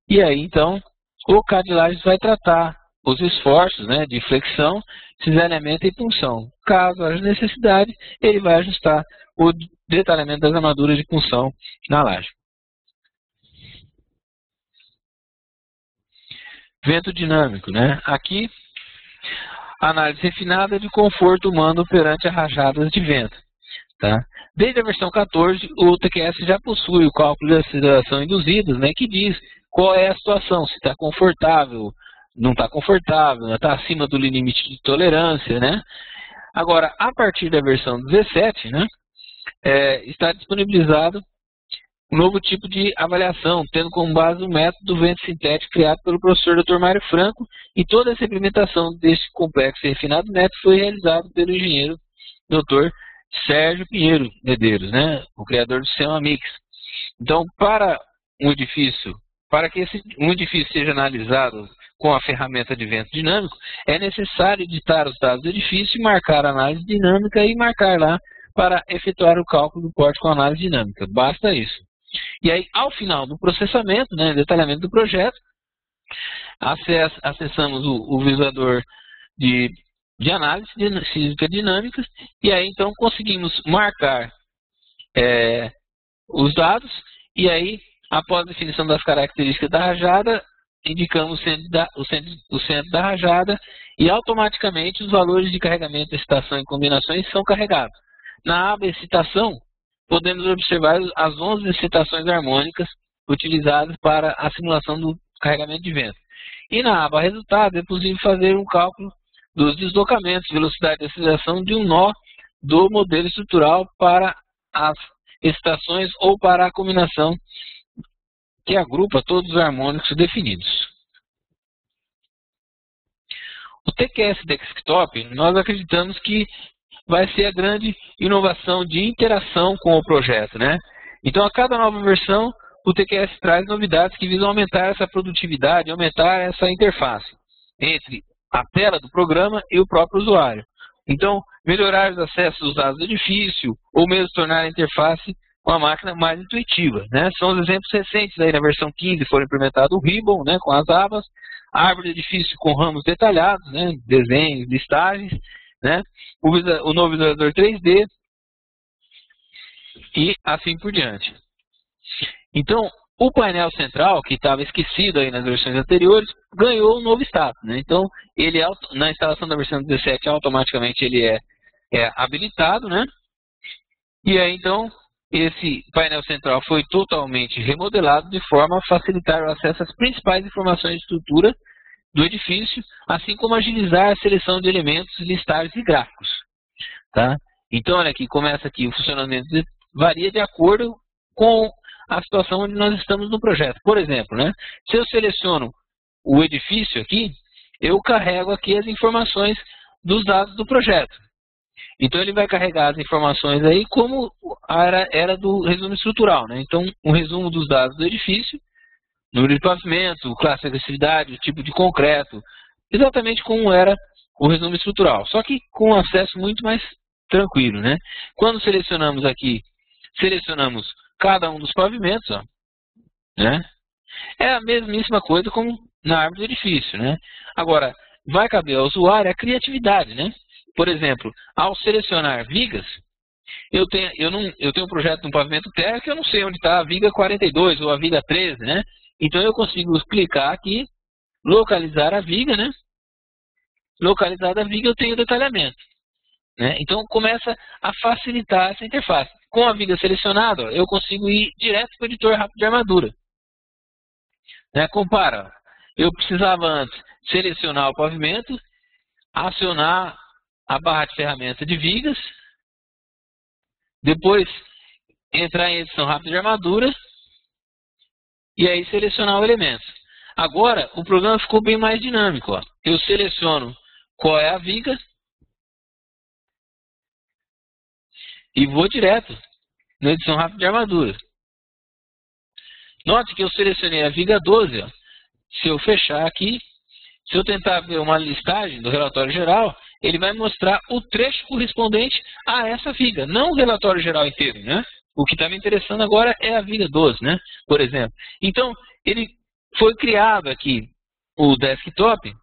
e aí então o CAD Lages vai tratar os esforços, né, de flexão, cisalhamento e punção. Caso haja necessidade, ele vai ajustar o detalhamento das armaduras de punção na laje. Vento dinâmico, né? Aqui, análise refinada de conforto humano perante as rajadas de vento. Tá? Desde a versão 14, o TQS já possui o cálculo de aceleração induzida, né, que diz qual é a situação, se está confortável, não está confortável, está acima do limite de tolerância, né? Agora, a partir da versão 17, né, está disponibilizado um novo tipo de avaliação, tendo como base o método do vento sintético criado pelo professor Dr. Mário Franco, e toda essa implementação desse complexo e refinado método foi realizado pelo engenheiro Dr. Sérgio Pinheiro Medeiros, né, o criador do sistema Mix. Então, para que um edifício seja analisado com a ferramenta de vento dinâmico, é necessário editar os dados do edifício e marcar a análise dinâmica e marcar lá para efetuar o cálculo do porte com análise dinâmica. Basta isso. E aí, ao final do processamento, né, detalhamento do projeto, acessamos o visualizador de análise física dinâmica, e aí então conseguimos marcar os dados, e aí, após a definição das características da rajada, indicamos o centro da rajada, e automaticamente os valores de carregamento, excitação e combinações são carregados. Na aba excitação, podemos observar as 11 excitações harmônicas utilizadas para a simulação do carregamento de vento. E na aba resultado é possível fazer um cálculo dos deslocamentos, velocidade de aceleração de um nó do modelo estrutural para as excitações ou para a combinação que agrupa todos os harmônicos definidos. O TQS Desktop, nós acreditamos que vai ser a grande inovação de interação com o projeto, né? Então, a cada nova versão, o TQS traz novidades que visam aumentar essa produtividade, aumentar essa interface entre a tela do programa e o próprio usuário. Então, melhorar os acessos dos dados do edifício, ou mesmo tornar a interface com a máquina mais intuitiva, né? São os exemplos recentes aí na versão 15, foram implementados o Ribbon, né, com as abas, a árvore do edifício com ramos detalhados, né, desenhos, listagens, né, o novo visualizador 3D e assim por diante. Então, o painel central, que estava esquecido aí nas versões anteriores, ganhou um novo status, né? Então, ele na instalação da versão 17, automaticamente ele é habilitado, né? E aí, então, esse painel central foi totalmente remodelado de forma a facilitar o acesso às principais informações de estrutura do edifício, assim como agilizar a seleção de elementos, listagens e gráficos. Tá? Então, olha aqui, começa aqui o funcionamento varia de acordo com a situação onde nós estamos no projeto. Por exemplo, né, se eu seleciono o edifício aqui, eu carrego aqui as informações dos dados do projeto. Então, ele vai carregar as informações aí como era do resumo estrutural, né? Então, um resumo dos dados do edifício, número de pavimento, classe de agressividade, tipo de concreto, exatamente como era o resumo estrutural, só que com acesso muito mais tranquilo, né? Quando selecionamos aqui, selecionamos cada um dos pavimentos, ó, né? É a mesmíssima coisa como na árvore do edifício, né? Agora, vai caber ao usuário a criatividade, né? Por exemplo, ao selecionar vigas, eu tenho um projeto de um pavimento térreo que eu não sei onde está a viga 42 ou a viga 13, né? Então eu consigo clicar aqui, localizar a viga, né? Localizada a viga, eu tenho detalhamento, né? Então começa a facilitar essa interface. Com a viga selecionada, ó, eu consigo ir direto para o editor rápido de armadura. Né? Compara, ó, eu precisava antes selecionar o pavimento, acionar a barra de ferramenta de vigas, depois entrar em edição rápida de armadura e aí selecionar o elemento. Agora o programa ficou bem mais dinâmico. Ó. Eu seleciono qual é a viga e vou direto na edição rápida de armadura. Note que eu selecionei a viga 12. Ó. Se eu fechar aqui, se eu tentar ver uma listagem do relatório geral, ele vai mostrar o trecho correspondente a essa viga, não o relatório geral inteiro, né? O que está me interessando agora é a viga 12, né? Por exemplo. Então, ele foi criado aqui, o desktop,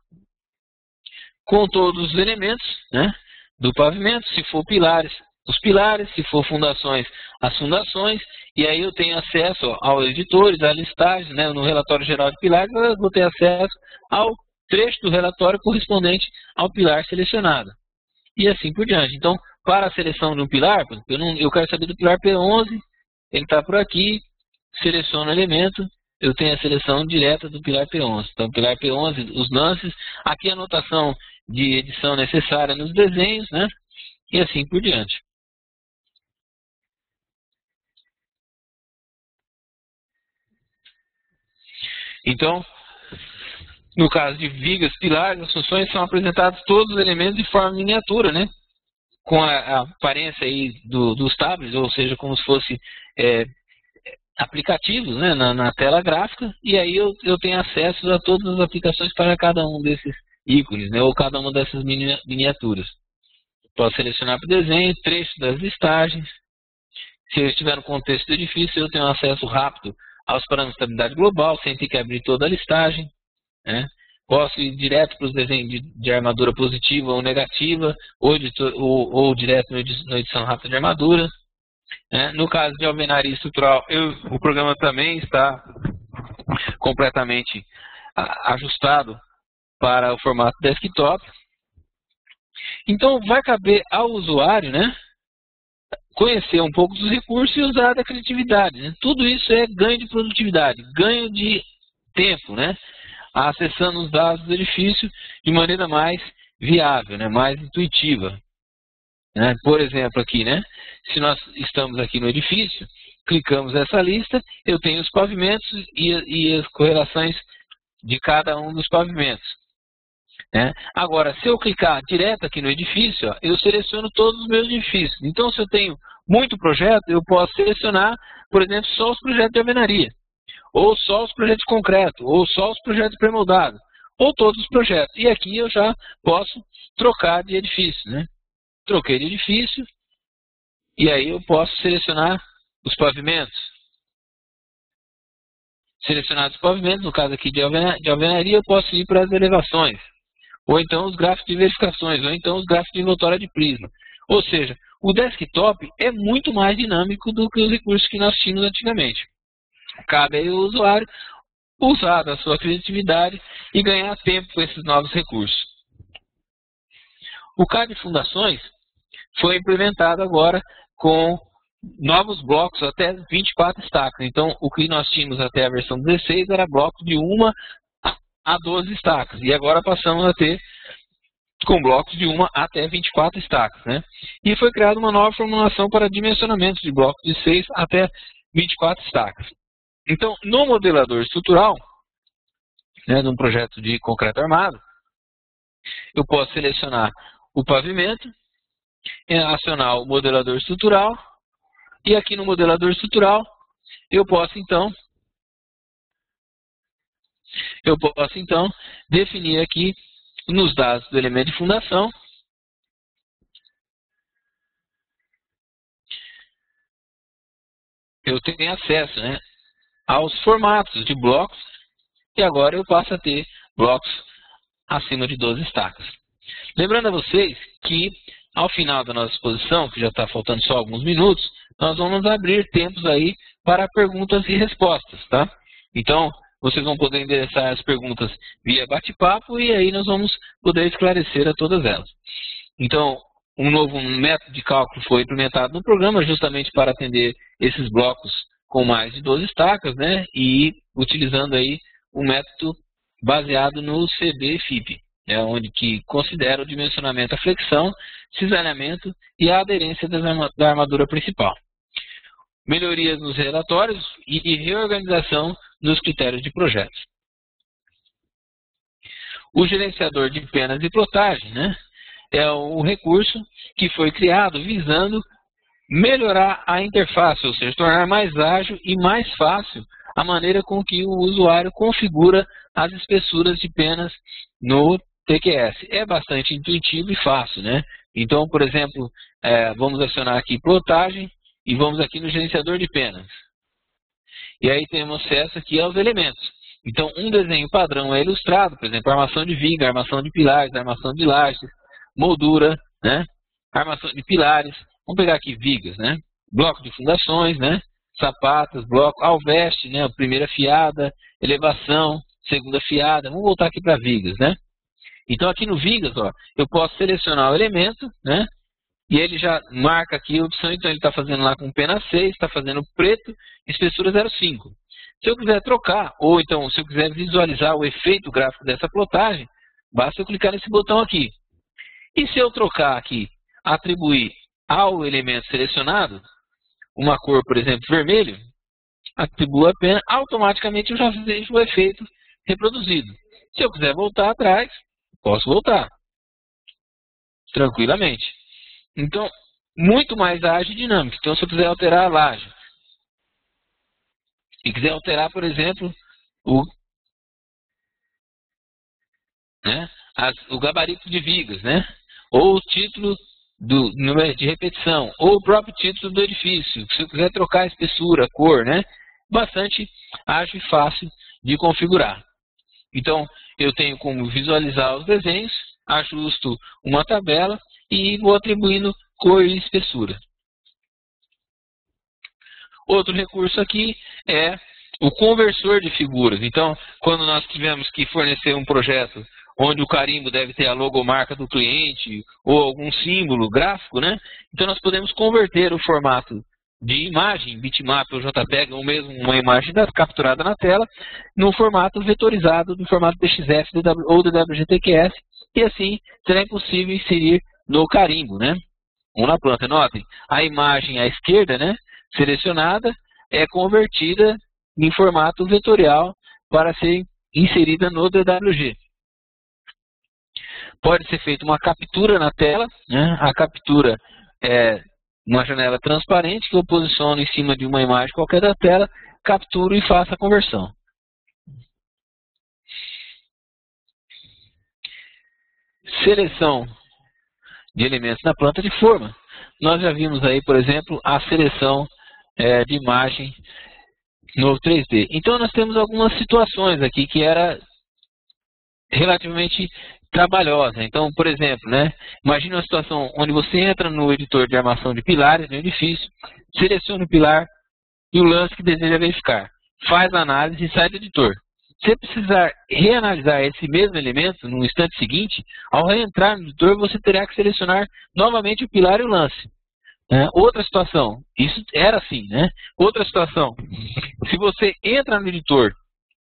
com todos os elementos, né, do pavimento, se for pilares, os pilares, se for fundações, as fundações, e aí eu tenho acesso aos editores, à listagem, né, no relatório geral de pilares, eu vou ter acesso ao trecho do relatório correspondente ao pilar selecionado. E assim por diante. Então, para a seleção de um pilar, eu quero saber do pilar P11, ele está por aqui, seleciono o elemento, eu tenho a seleção direta do pilar P11. Então, pilar P11, os lances, aqui a anotação de edição necessária nos desenhos, né? E assim por diante. Então, no caso de vigas, pilares, as funções são apresentados todos os elementos de forma miniatura, né? Com a aparência aí dos tablets, ou seja, como se fosse aplicativos, né? na tela gráfica, e aí eu tenho acesso a todas as aplicações para cada um desses ícones, né? Ou cada uma dessas miniaturas. Posso selecionar para o desenho, trecho das listagens. Se eu estiver no contexto do edifício, eu tenho acesso rápido aos parâmetros de estabilidade global, sem ter que abrir toda a listagem, né? Posso ir direto para os desenhos de armadura positiva ou negativa, ou direto na edição rápida de armadura. Né? No caso de alvenaria estrutural, o programa também está completamente ajustado para o formato desktop. Então, vai caber ao usuário, né, conhecer um pouco dos recursos e usar da criatividade. Né? Tudo isso é ganho de produtividade, ganho de tempo, né? Acessando os dados do edifício de maneira mais viável, né? Mais intuitiva. Né? Por exemplo, aqui, né? Se nós estamos aqui no edifício, clicamos nessa lista, eu tenho os pavimentos e as correlações de cada um dos pavimentos. Né? Agora, se eu clicar direto aqui no edifício, ó, eu seleciono todos os meus edifícios. Então, se eu tenho muito projeto, eu posso selecionar, por exemplo, só os projetos de alvenaria, ou só os projetos de concreto, ou só os projetos pré-moldados, ou todos os projetos. E aqui eu já posso trocar de edifício. Né? Troquei de edifício, e aí eu posso selecionar os pavimentos. Selecionados os pavimentos, no caso aqui de alvenaria, eu posso ir para as elevações. Ou então os gráficos de verificações, ou então os gráficos de envoltória de prisma. Ou seja, o desktop é muito mais dinâmico do que os recursos que nós tínhamos antigamente. Cabe aí ao usuário usar da sua criatividade e ganhar tempo com esses novos recursos. O CAD de fundações foi implementado agora com novos blocos até 24 estacas. Então, o que nós tínhamos até a versão 16 era blocos de 1 a 12 estacas. E agora passamos a ter com blocos de 1 até 24 estacas. Né? E foi criada uma nova formulação para dimensionamento de blocos de 6 até 24 estacas. Então, no modelador estrutural, né, num projeto de concreto armado, eu posso selecionar o pavimento, acionar o modelador estrutural, e aqui no modelador estrutural, eu posso então definir aqui nos dados do elemento de fundação eu tenho acesso, né, aos formatos de blocos e agora eu passo a ter blocos acima de 12 estacas. Lembrando a vocês que ao final da nossa exposição, que já está faltando só alguns minutos, nós vamos abrir tempos aí para perguntas e respostas, tá? Então, vocês vão poder endereçar as perguntas via bate-papo e aí nós vamos poder esclarecer a todas elas. Então, um novo método de cálculo foi implementado no programa justamente para atender esses blocos com mais de 12 estacas, né? E utilizando aí um método baseado no CB-FIP, né? Onde que considera o dimensionamento, a flexão, cisalhamento e a aderência da armadura principal. Melhorias nos relatórios e reorganização nos critérios de projetos. O gerenciador de penas e plotagem, né, é um recurso que foi criado visando melhorar a interface, ou seja, tornar mais ágil e mais fácil a maneira com que o usuário configura as espessuras de penas no TQS. É bastante intuitivo e fácil, né? Então, por exemplo, vamos acionar aqui plotagem e vamos aqui no gerenciador de penas. E aí temos acesso aqui aos elementos. Então, um desenho padrão é ilustrado, por exemplo, armação de viga, armação de pilares, armação de lajes, moldura, né? Armação de pilares. Vamos pegar aqui vigas, né? Bloco de fundações, né? Sapatas, bloco, alveste, né? Primeira fiada, elevação, segunda fiada. Vamos voltar aqui para vigas, né? Então, aqui no vigas, ó, eu posso selecionar o elemento, né? E ele já marca aqui a opção, então ele está fazendo lá com pena 6, está fazendo preto, espessura 0,5. Se eu quiser trocar, ou então se eu quiser visualizar o efeito gráfico dessa plotagem, basta eu clicar nesse botão aqui. E se eu trocar aqui, atribuir ao elemento selecionado, uma cor, por exemplo, vermelho, atribuo a pena, automaticamente eu já vejo o efeito reproduzido. Se eu quiser voltar atrás, posso voltar tranquilamente. Então, muito mais ágil e dinâmico. Então, se eu quiser alterar a laje e quiser alterar, por exemplo, o gabarito de vigas, né? Ou o título do número de repetição, ou o próprio título do edifício, se eu quiser trocar a espessura, a cor, né? Bastante ágil e fácil de configurar. Então, eu tenho como visualizar os desenhos, ajusto uma tabela e vou atribuindo cor e espessura. Outro recurso aqui é o conversor de figuras. Então, quando nós tivemos que fornecer um projeto onde o carimbo deve ter a logomarca do cliente ou algum símbolo gráfico, né? Então, nós podemos converter o formato de imagem, bitmap ou JPEG, ou mesmo uma imagem capturada na tela, no formato vetorizado, no formato DXF ou DWGTQS, e assim será impossível inserir no carimbo, né? Ou na planta. Notem, a imagem à esquerda, né, selecionada, é convertida em formato vetorial para ser inserida no DWG. Pode ser feita uma captura na tela, né? A captura é uma janela transparente que eu posiciono em cima de uma imagem qualquer da tela, capturo e faço a conversão. Seleção de elementos na planta de forma. Nós já vimos aí, por exemplo, a seleção de imagem no 3D. Então, nós temos algumas situações aqui que era relativamente trabalhosa. Então, por exemplo, né, imagine uma situação onde você entra no editor de armação de pilares no edifício, seleciona o pilar e o lance que deseja verificar. Faz a análise e sai do editor. Se você precisar reanalisar esse mesmo elemento no instante seguinte, ao reentrar no editor, você terá que selecionar novamente o pilar e o lance. Outra situação, isso era assim, né? Outra situação, se você entra no editor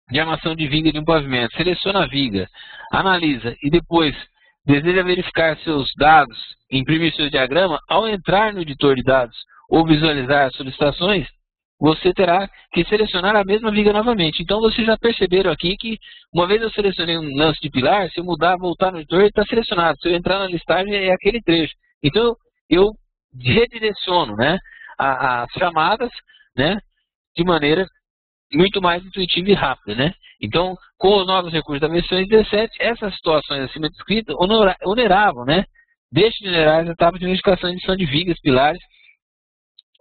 de armação de viga de um pavimento, seleciona a viga, analisa e depois deseja verificar seus dados, imprimir seu diagrama, ao entrar no editor de dados ou visualizar as solicitações, você terá que selecionar a mesma viga novamente. Então, vocês já perceberam aqui que, uma vez eu selecionei um lance de pilar, se eu mudar, voltar no editor, ele está selecionado. Se eu entrar na listagem, é aquele trecho. Então, eu redireciono, né, as chamadas, né, de maneira muito mais intuitiva e rápida, né? Então, com os novos recursos da versão 17, essas situações acima descritas oneravam, né? Deixam de onerar as etapas de verificação e edição de vigas, pilares,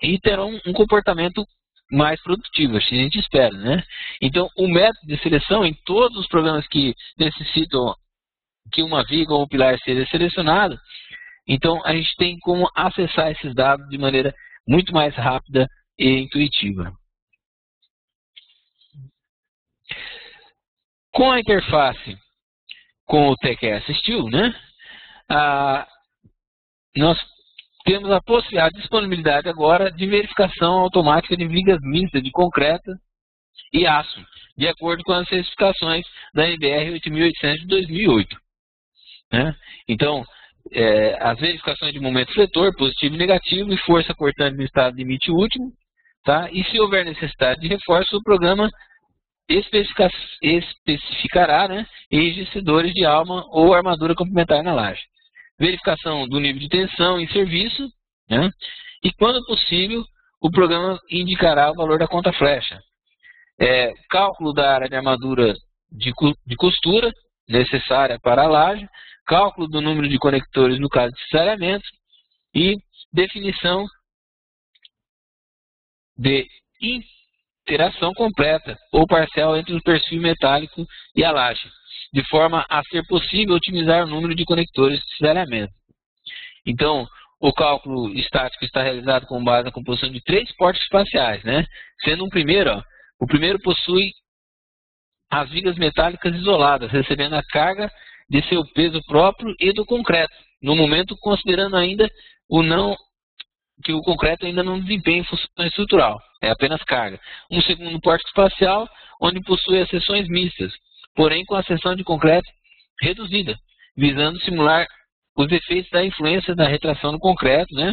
e terão um comportamento mais produtivo, assim a gente espera, né? Então, o método de seleção em todos os programas que necessitam que uma viga ou um pilar seja selecionado, então a gente tem como acessar esses dados de maneira muito mais rápida e intuitiva. Com a interface com o TQS Steel, né, nós temos a disponibilidade agora de verificação automática de vigas mistas de concreto e aço, de acordo com as especificações da NBR 8800 de 2008. Né? Então, as verificações de momento fletor, positivo e negativo, e força cortante no estado limite último, tá? E se houver necessidade de reforço, o programa especificará, né, enrijecedores de alma ou armadura complementar na laje. Verificação do nível de tensão em serviço, né, e quando possível o programa indicará o valor da conta flecha. Cálculo da área de armadura de costura necessária para a laje, cálculo do número de conectores no caso de cesseamento e definição de interação completa ou parcial entre o perfil metálico e a laje, de forma a ser possível otimizar o número de conectores de cesseamento. Então, o cálculo estático está realizado com base na composição de 3 portes espaciais, né? Sendo o primeiro possui as vigas metálicas isoladas, recebendo a carga de seu peso próprio e do concreto, no momento considerando ainda que o concreto ainda não desempenha função estrutural, é apenas carga. Um segundo porte espacial, onde possui as seções mistas, porém com a seção de concreto reduzida, visando simular os efeitos da influência da retração no concreto, né?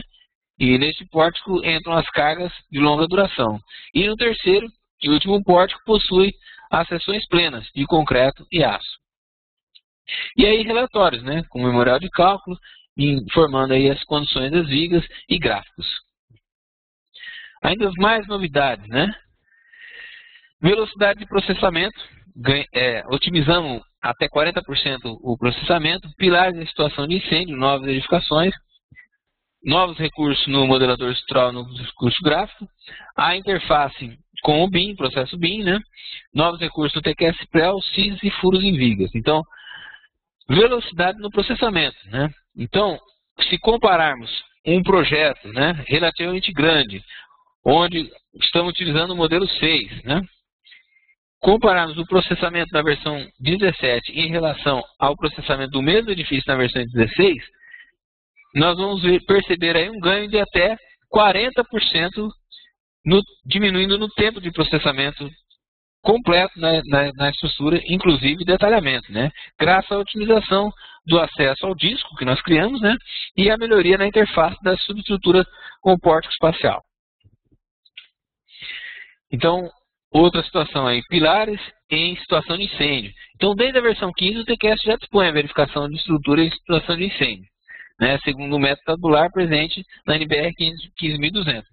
E neste pórtico entram as cargas de longa duração. E no terceiro e último pórtico possui as seções plenas de concreto e aço. E aí relatórios, né? Com memorial de cálculo, informando aí as condições das vigas e gráficos. Ainda mais novidades, né? Velocidade de processamento, otimizamos até 40% o processamento, pilares em situação de incêndio, novas edificações, novos recursos no modelador estrutural, no recurso gráfico, a interface com o BIM, processo BIM, né? Novos recursos no TQS Prel, CIS e furos em vigas. Então, velocidade no processamento, né? Então, se compararmos um projeto, né, relativamente grande, onde estamos utilizando o modelo 6, né? Compararmos o processamento da versão 17 em relação ao processamento do mesmo edifício na versão 16, nós vamos perceber aí um ganho de até 40% diminuindo no tempo de processamento completo na estrutura, inclusive detalhamento, né? Graças à otimização do acesso ao disco que nós criamos, né? E a melhoria na interface da subestrutura com o pórtico espacial. Então, outra situação aí, pilares em situação de incêndio. Então, desde a versão 15, o TQS já dispõe a verificação de estrutura em situação de incêndio, né? Segundo o método tabular presente na NBR 15200.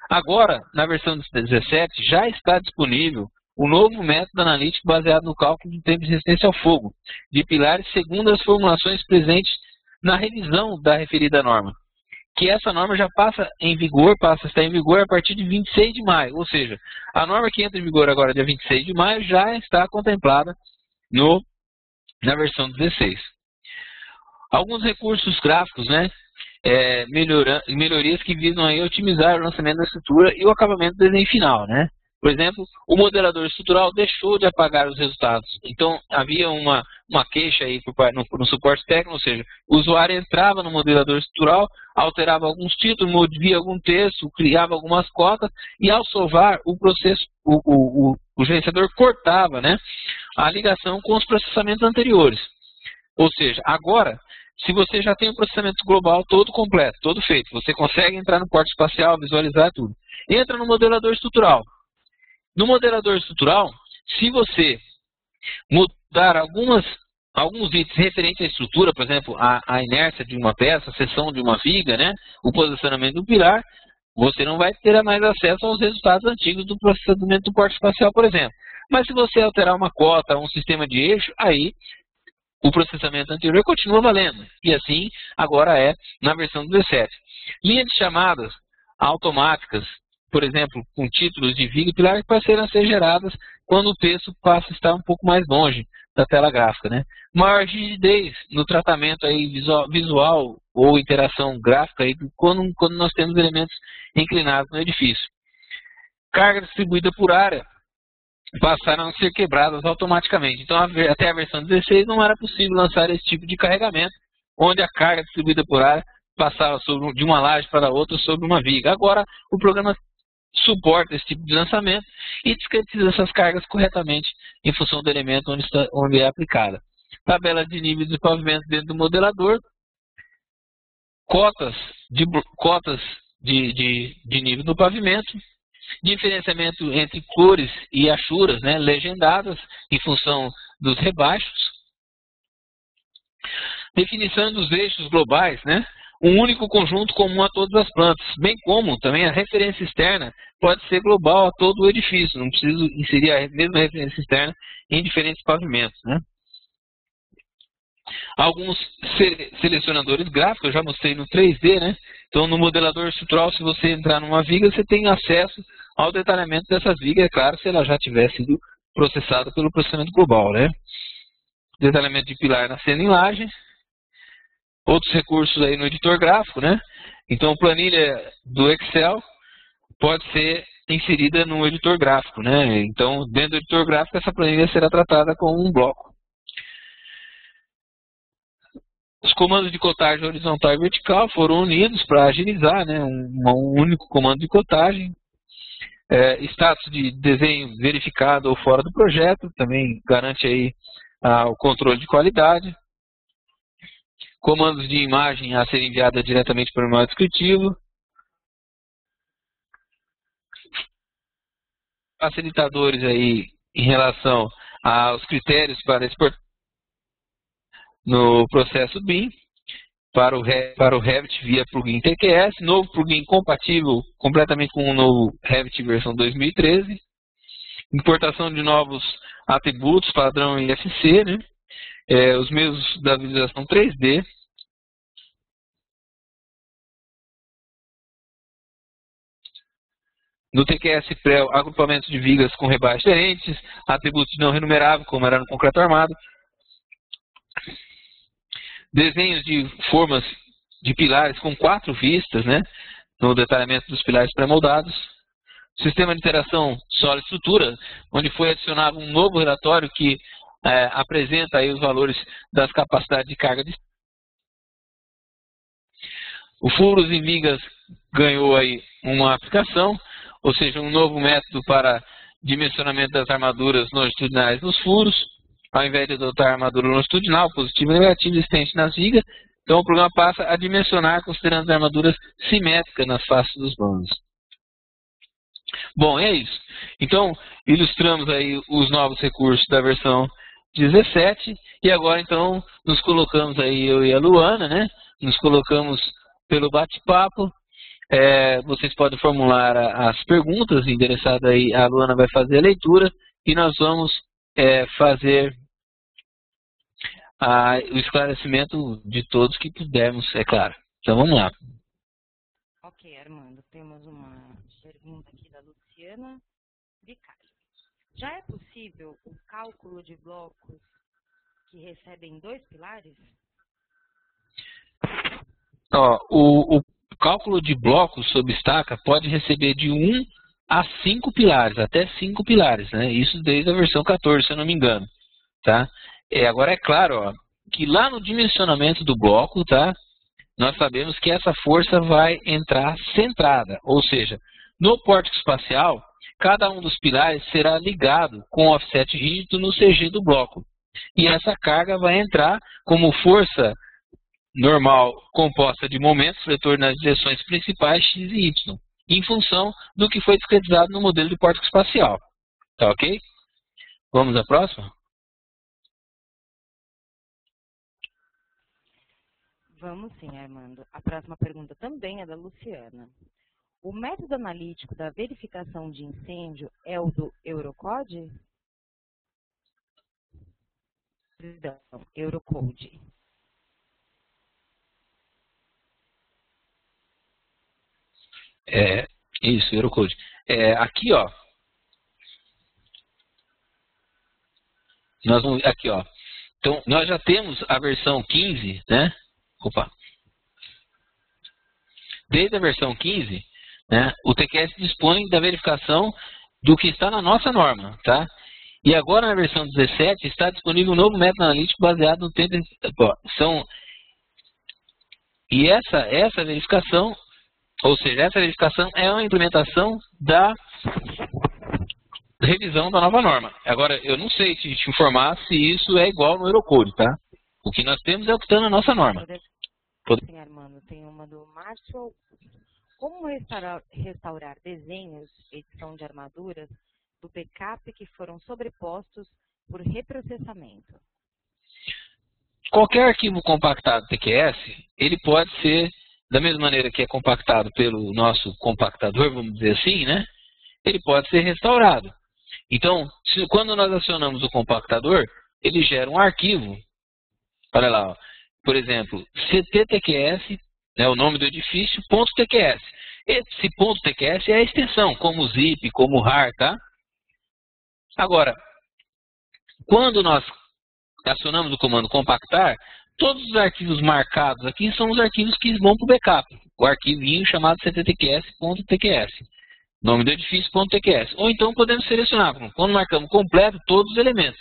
Agora, na versão 17, já está disponível o novo método analítico baseado no cálculo do tempo de resistência ao fogo de pilares segundo as formulações presentes na revisão da referida norma. Que essa norma já passa a estar em vigor a partir de 26 de maio. Ou seja, a norma que entra em vigor agora, dia 26 de maio, já está contemplada na versão 16. Alguns recursos gráficos, né? Melhorias que visam aí otimizar o lançamento da estrutura e o acabamento do desenho final, né? Por exemplo, o modelador estrutural deixou de apagar os resultados. Então, havia uma queixa aí no suporte técnico, ou seja, o usuário entrava no modelador estrutural, alterava alguns títulos, movia algum texto, criava algumas cotas, e ao salvar o processo, o gerenciador cortava, né, a ligação com os processamentos anteriores. Ou seja, agora, se você já tem o processamento global todo completo, todo feito, você consegue entrar no pórtico espacial, visualizar tudo. Entra no modelador estrutural. No modelador estrutural, se você mudar alguns itens referentes à estrutura, por exemplo, a inércia de uma peça, a seção de uma viga, né, o posicionamento do pilar, você não vai ter mais acesso aos resultados antigos do processamento do pórtico espacial, por exemplo. Mas se você alterar uma cota, um sistema de eixo, aí o processamento anterior continua valendo. E assim, agora é na versão 17. Linha de chamadas automáticas, por exemplo, com títulos de viga e pilar, passaram a ser geradas quando o texto passa a estar um pouco mais longe da tela gráfica, né? Maior rigidez no tratamento aí visual ou interação gráfica aí quando nós temos elementos inclinados no edifício. Carga distribuída por área passaram a ser quebradas automaticamente. Então, até a versão 16 não era possível lançar esse tipo de carregamento, onde a carga distribuída por área passava de uma laje para outra sobre uma viga. Agora, o programa suporta esse tipo de lançamento e discretiza essas cargas corretamente em função do elemento onde é aplicada. Tabela de níveis de pavimento dentro do modelador, cotas de nível do pavimento, diferenciamento entre cores e achuras, né, legendadas em função dos rebaixos, definição dos eixos globais, né, um único conjunto comum a todas as plantas, bem como também a referência externa pode ser global a todo o edifício, não preciso inserir a mesma referência externa em diferentes pavimentos, né. Alguns selecionadores gráficos, eu já mostrei no 3D, né? Então, no modelador estrutural, se você entrar numa viga, você tem acesso ao detalhamento dessas vigas, é claro, se ela já tiver sido processada pelo processamento global, né? Detalhamento de pilar na cena em laje. Outros recursos aí no editor gráfico, né? Então, planilha do Excel pode ser inserida no editor gráfico, né? Então, dentro do editor gráfico, essa planilha será tratada como um bloco. Os comandos de cotagem horizontal e vertical foram unidos para agilizar, né, um único comando de cotagem. Status de desenho verificado ou fora do projeto, também garante aí o controle de qualidade. Comandos de imagem a serem enviadas diretamente para o memória descritivo. Facilitadores aí em relação aos critérios para exportar no processo BIM, para o Revit via plugin TQS, novo plugin compatível completamente com o novo Revit versão 2013, importação de novos atributos, padrão IFC, né? Os meios da visualização 3D, No TQS pré, agrupamento de vigas com rebaixos diferentes, atributos não renumeráveis, como era no concreto armado, desenhos de formas de pilares com 4 vistas, né, no detalhamento dos pilares pré-moldados, sistema de interação solo-estrutura, onde foi adicionado um novo relatório que apresenta aí os valores das capacidades de carga de... O furos em vigas ganhou aí uma aplicação, ou seja, um novo método para dimensionamento das armaduras longitudinais nos furos, ao invés de adotar a armadura longitudinal, positiva e negativa existente nas vigas. Então o programa passa a dimensionar considerando as armaduras simétricas nas faces dos bandos. Bom, é isso. Então, ilustramos aí os novos recursos da versão 17 e agora então nos colocamos aí, eu e a Luana, né? Nos colocamos pelo bate-papo. Vocês podem formular as perguntas endereçadas aí, a Luana vai fazer a leitura e nós vamos fazer o esclarecimento de todos que pudermos, é claro. Então vamos lá. Ok, Armando, temos uma pergunta aqui da Luciana Vicari. Já é possível o cálculo de blocos que recebem 2 pilares? O cálculo de blocos sob estaca pode receber de 1 a 5 pilares, até 5 pilares, né? Isso desde a versão 14, se eu não me engano, tá? Agora é claro, que lá no dimensionamento do bloco, tá? Nós sabemos que essa força vai entrar centrada, ou seja, no pórtico espacial, cada um dos pilares será ligado com offset rígido no CG do bloco. E essa carga vai entrar como força normal composta de momentos vetor nas direções principais x e y, em função do que foi discretizado no modelo de pórtico espacial. Tá ok? Vamos à próxima? Vamos sim, Armando. A próxima pergunta também é da Luciana. O método analítico da verificação de incêndio é o do Eurocode? Perdão, Eurocode. Isso, Eurocode. Aqui, ó. Aqui, ó. Então, nós já temos a versão 15, né? Opa. Desde a versão 15, né, o TQS dispõe da verificação do que está na nossa norma, tá? E agora na versão 17 está disponível um novo método analítico baseado no tempo de... E essa verificação, ou seja, essa verificação é uma implementação da revisão da nova norma. Agora, eu não sei te informar se isso é igual no Eurocode, tá? O que nós temos é o que está na nossa norma. Sim, Armando, tem uma do Márcio. Como restaurar desenhos, edição de armaduras, do backup que foram sobrepostos por reprocessamento? Qualquer arquivo compactado TQS, ele pode ser, da mesma maneira que é compactado pelo nosso compactador, vamos dizer assim, né? Ele pode ser restaurado. Então, quando nós acionamos o compactador, ele gera um arquivo. Olha lá, ó, por exemplo, CTTQS, né, o nome do edifício, .tqs. Esse .tqs é a extensão, como zip, como rar, tá? Agora, quando nós acionamos o comando compactar, todos os arquivos marcados aqui são os arquivos que vão para o backup. O arquivinho chamado cttqs.tqs. Nome do edifício.tqs. Ou então podemos selecionar, quando marcamos completo, todos os elementos.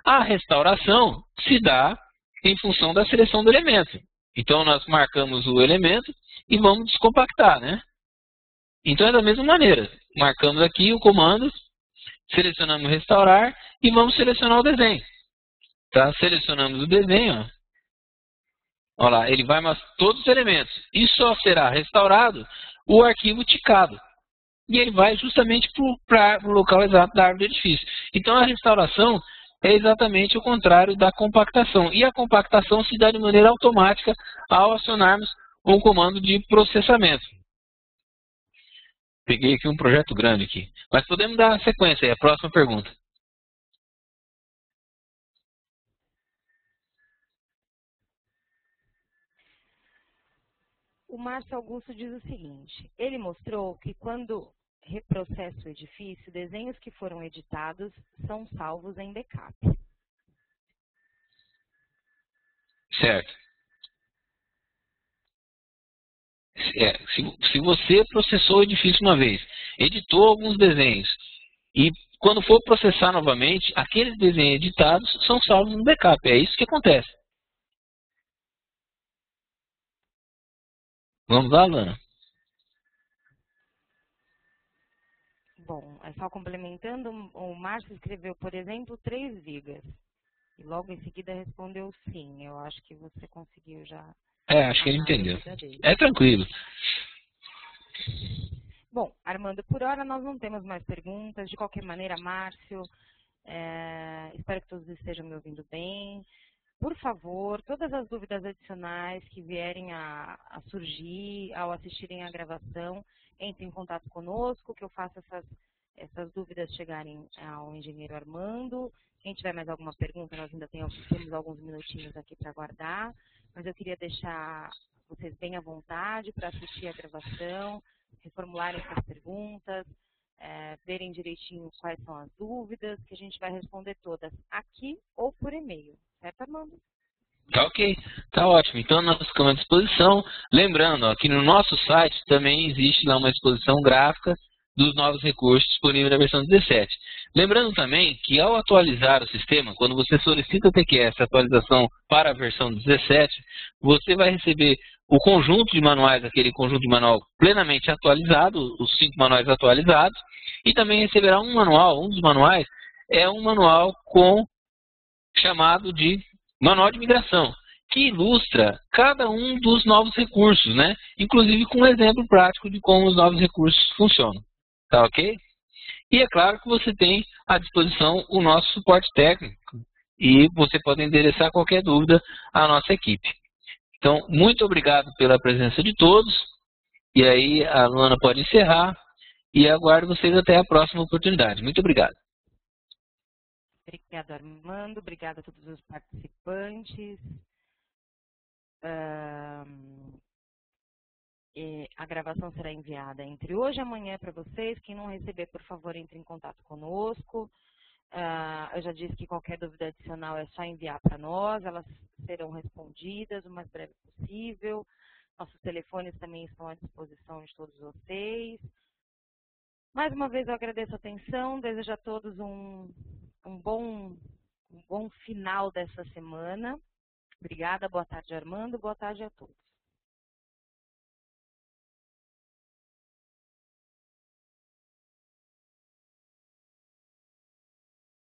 A restauração se dá em função da seleção do elemento. Então nós marcamos o elemento e vamos descompactar, né? Então é da mesma maneira. Marcamos aqui o comando, selecionamos restaurar e vamos selecionar o desenho. Tá? Selecionamos o desenho, ó lá, ele vai mostrar todos os elementos. E só será restaurado o arquivo ticado. E ele vai justamente para o local exato da árvore do edifício. Então a restauração é exatamente o contrário da compactação. E a compactação se dá de maneira automática ao acionarmos um comando de processamento. Peguei aqui um projeto grande aqui. Mas podemos dar sequência aí, a próxima pergunta. O Márcio Augusto diz o seguinte: ele mostrou que quando reprocessa o edifício, desenhos que foram editados são salvos em backup. Certo. Se você processou o edifício uma vez, editou alguns desenhos, e quando for processar novamente, aqueles desenhos editados são salvos no backup. É isso que acontece. Vamos lá, Lana? Bom, só complementando, o Márcio escreveu, por exemplo, 3 vigas. E logo em seguida respondeu sim. Eu acho que você conseguiu já... Acho que ele entendeu. É tranquilo. Bom, Armando, por hora nós não temos mais perguntas. De qualquer maneira, Márcio, espero que todos estejam me ouvindo bem. Por favor, todas as dúvidas adicionais que vierem a surgir ao assistirem à gravação, entre em contato conosco, que eu faça essas dúvidas chegarem ao engenheiro Armando. Quem tiver mais alguma pergunta, nós ainda temos alguns minutinhos aqui para aguardar, mas eu queria deixar vocês bem à vontade para assistir a gravação, reformularem suas perguntas, verem direitinho quais são as dúvidas, que a gente vai responder todas aqui ou por e-mail. Certo, Armando? Tá ok, tá ótimo. Então nós ficamos à disposição. Lembrando, aqui no nosso site também existe lá uma exposição gráfica dos novos recursos disponíveis na versão 17. Lembrando também que ao atualizar o sistema, quando você solicita o TQS atualização para a versão 17, você vai receber o conjunto de manuais, aquele conjunto de manual plenamente atualizado, os 5 manuais atualizados, e também receberá um manual, um dos manuais é um manual chamado de Manual de Migração, que ilustra cada um dos novos recursos, né? Inclusive com um exemplo prático de como os novos recursos funcionam. Tá ok? E é claro que você tem à disposição o nosso suporte técnico e você pode endereçar qualquer dúvida à nossa equipe. Então, muito obrigado pela presença de todos. E aí a Luana pode encerrar e aguardo vocês até a próxima oportunidade. Muito obrigado. Obrigada, Armando. Obrigada a todos os participantes. A gravação será enviada entre hoje e amanhã para vocês. Quem não receber, por favor, entre em contato conosco. Eu já disse que qualquer dúvida adicional é só enviar para nós. Elas serão respondidas o mais breve possível. Nossos telefones também estão à disposição de todos vocês. Mais uma vez eu agradeço a atenção. Desejo a todos um bom final dessa semana. Obrigada, boa tarde, Armando, boa tarde a todos.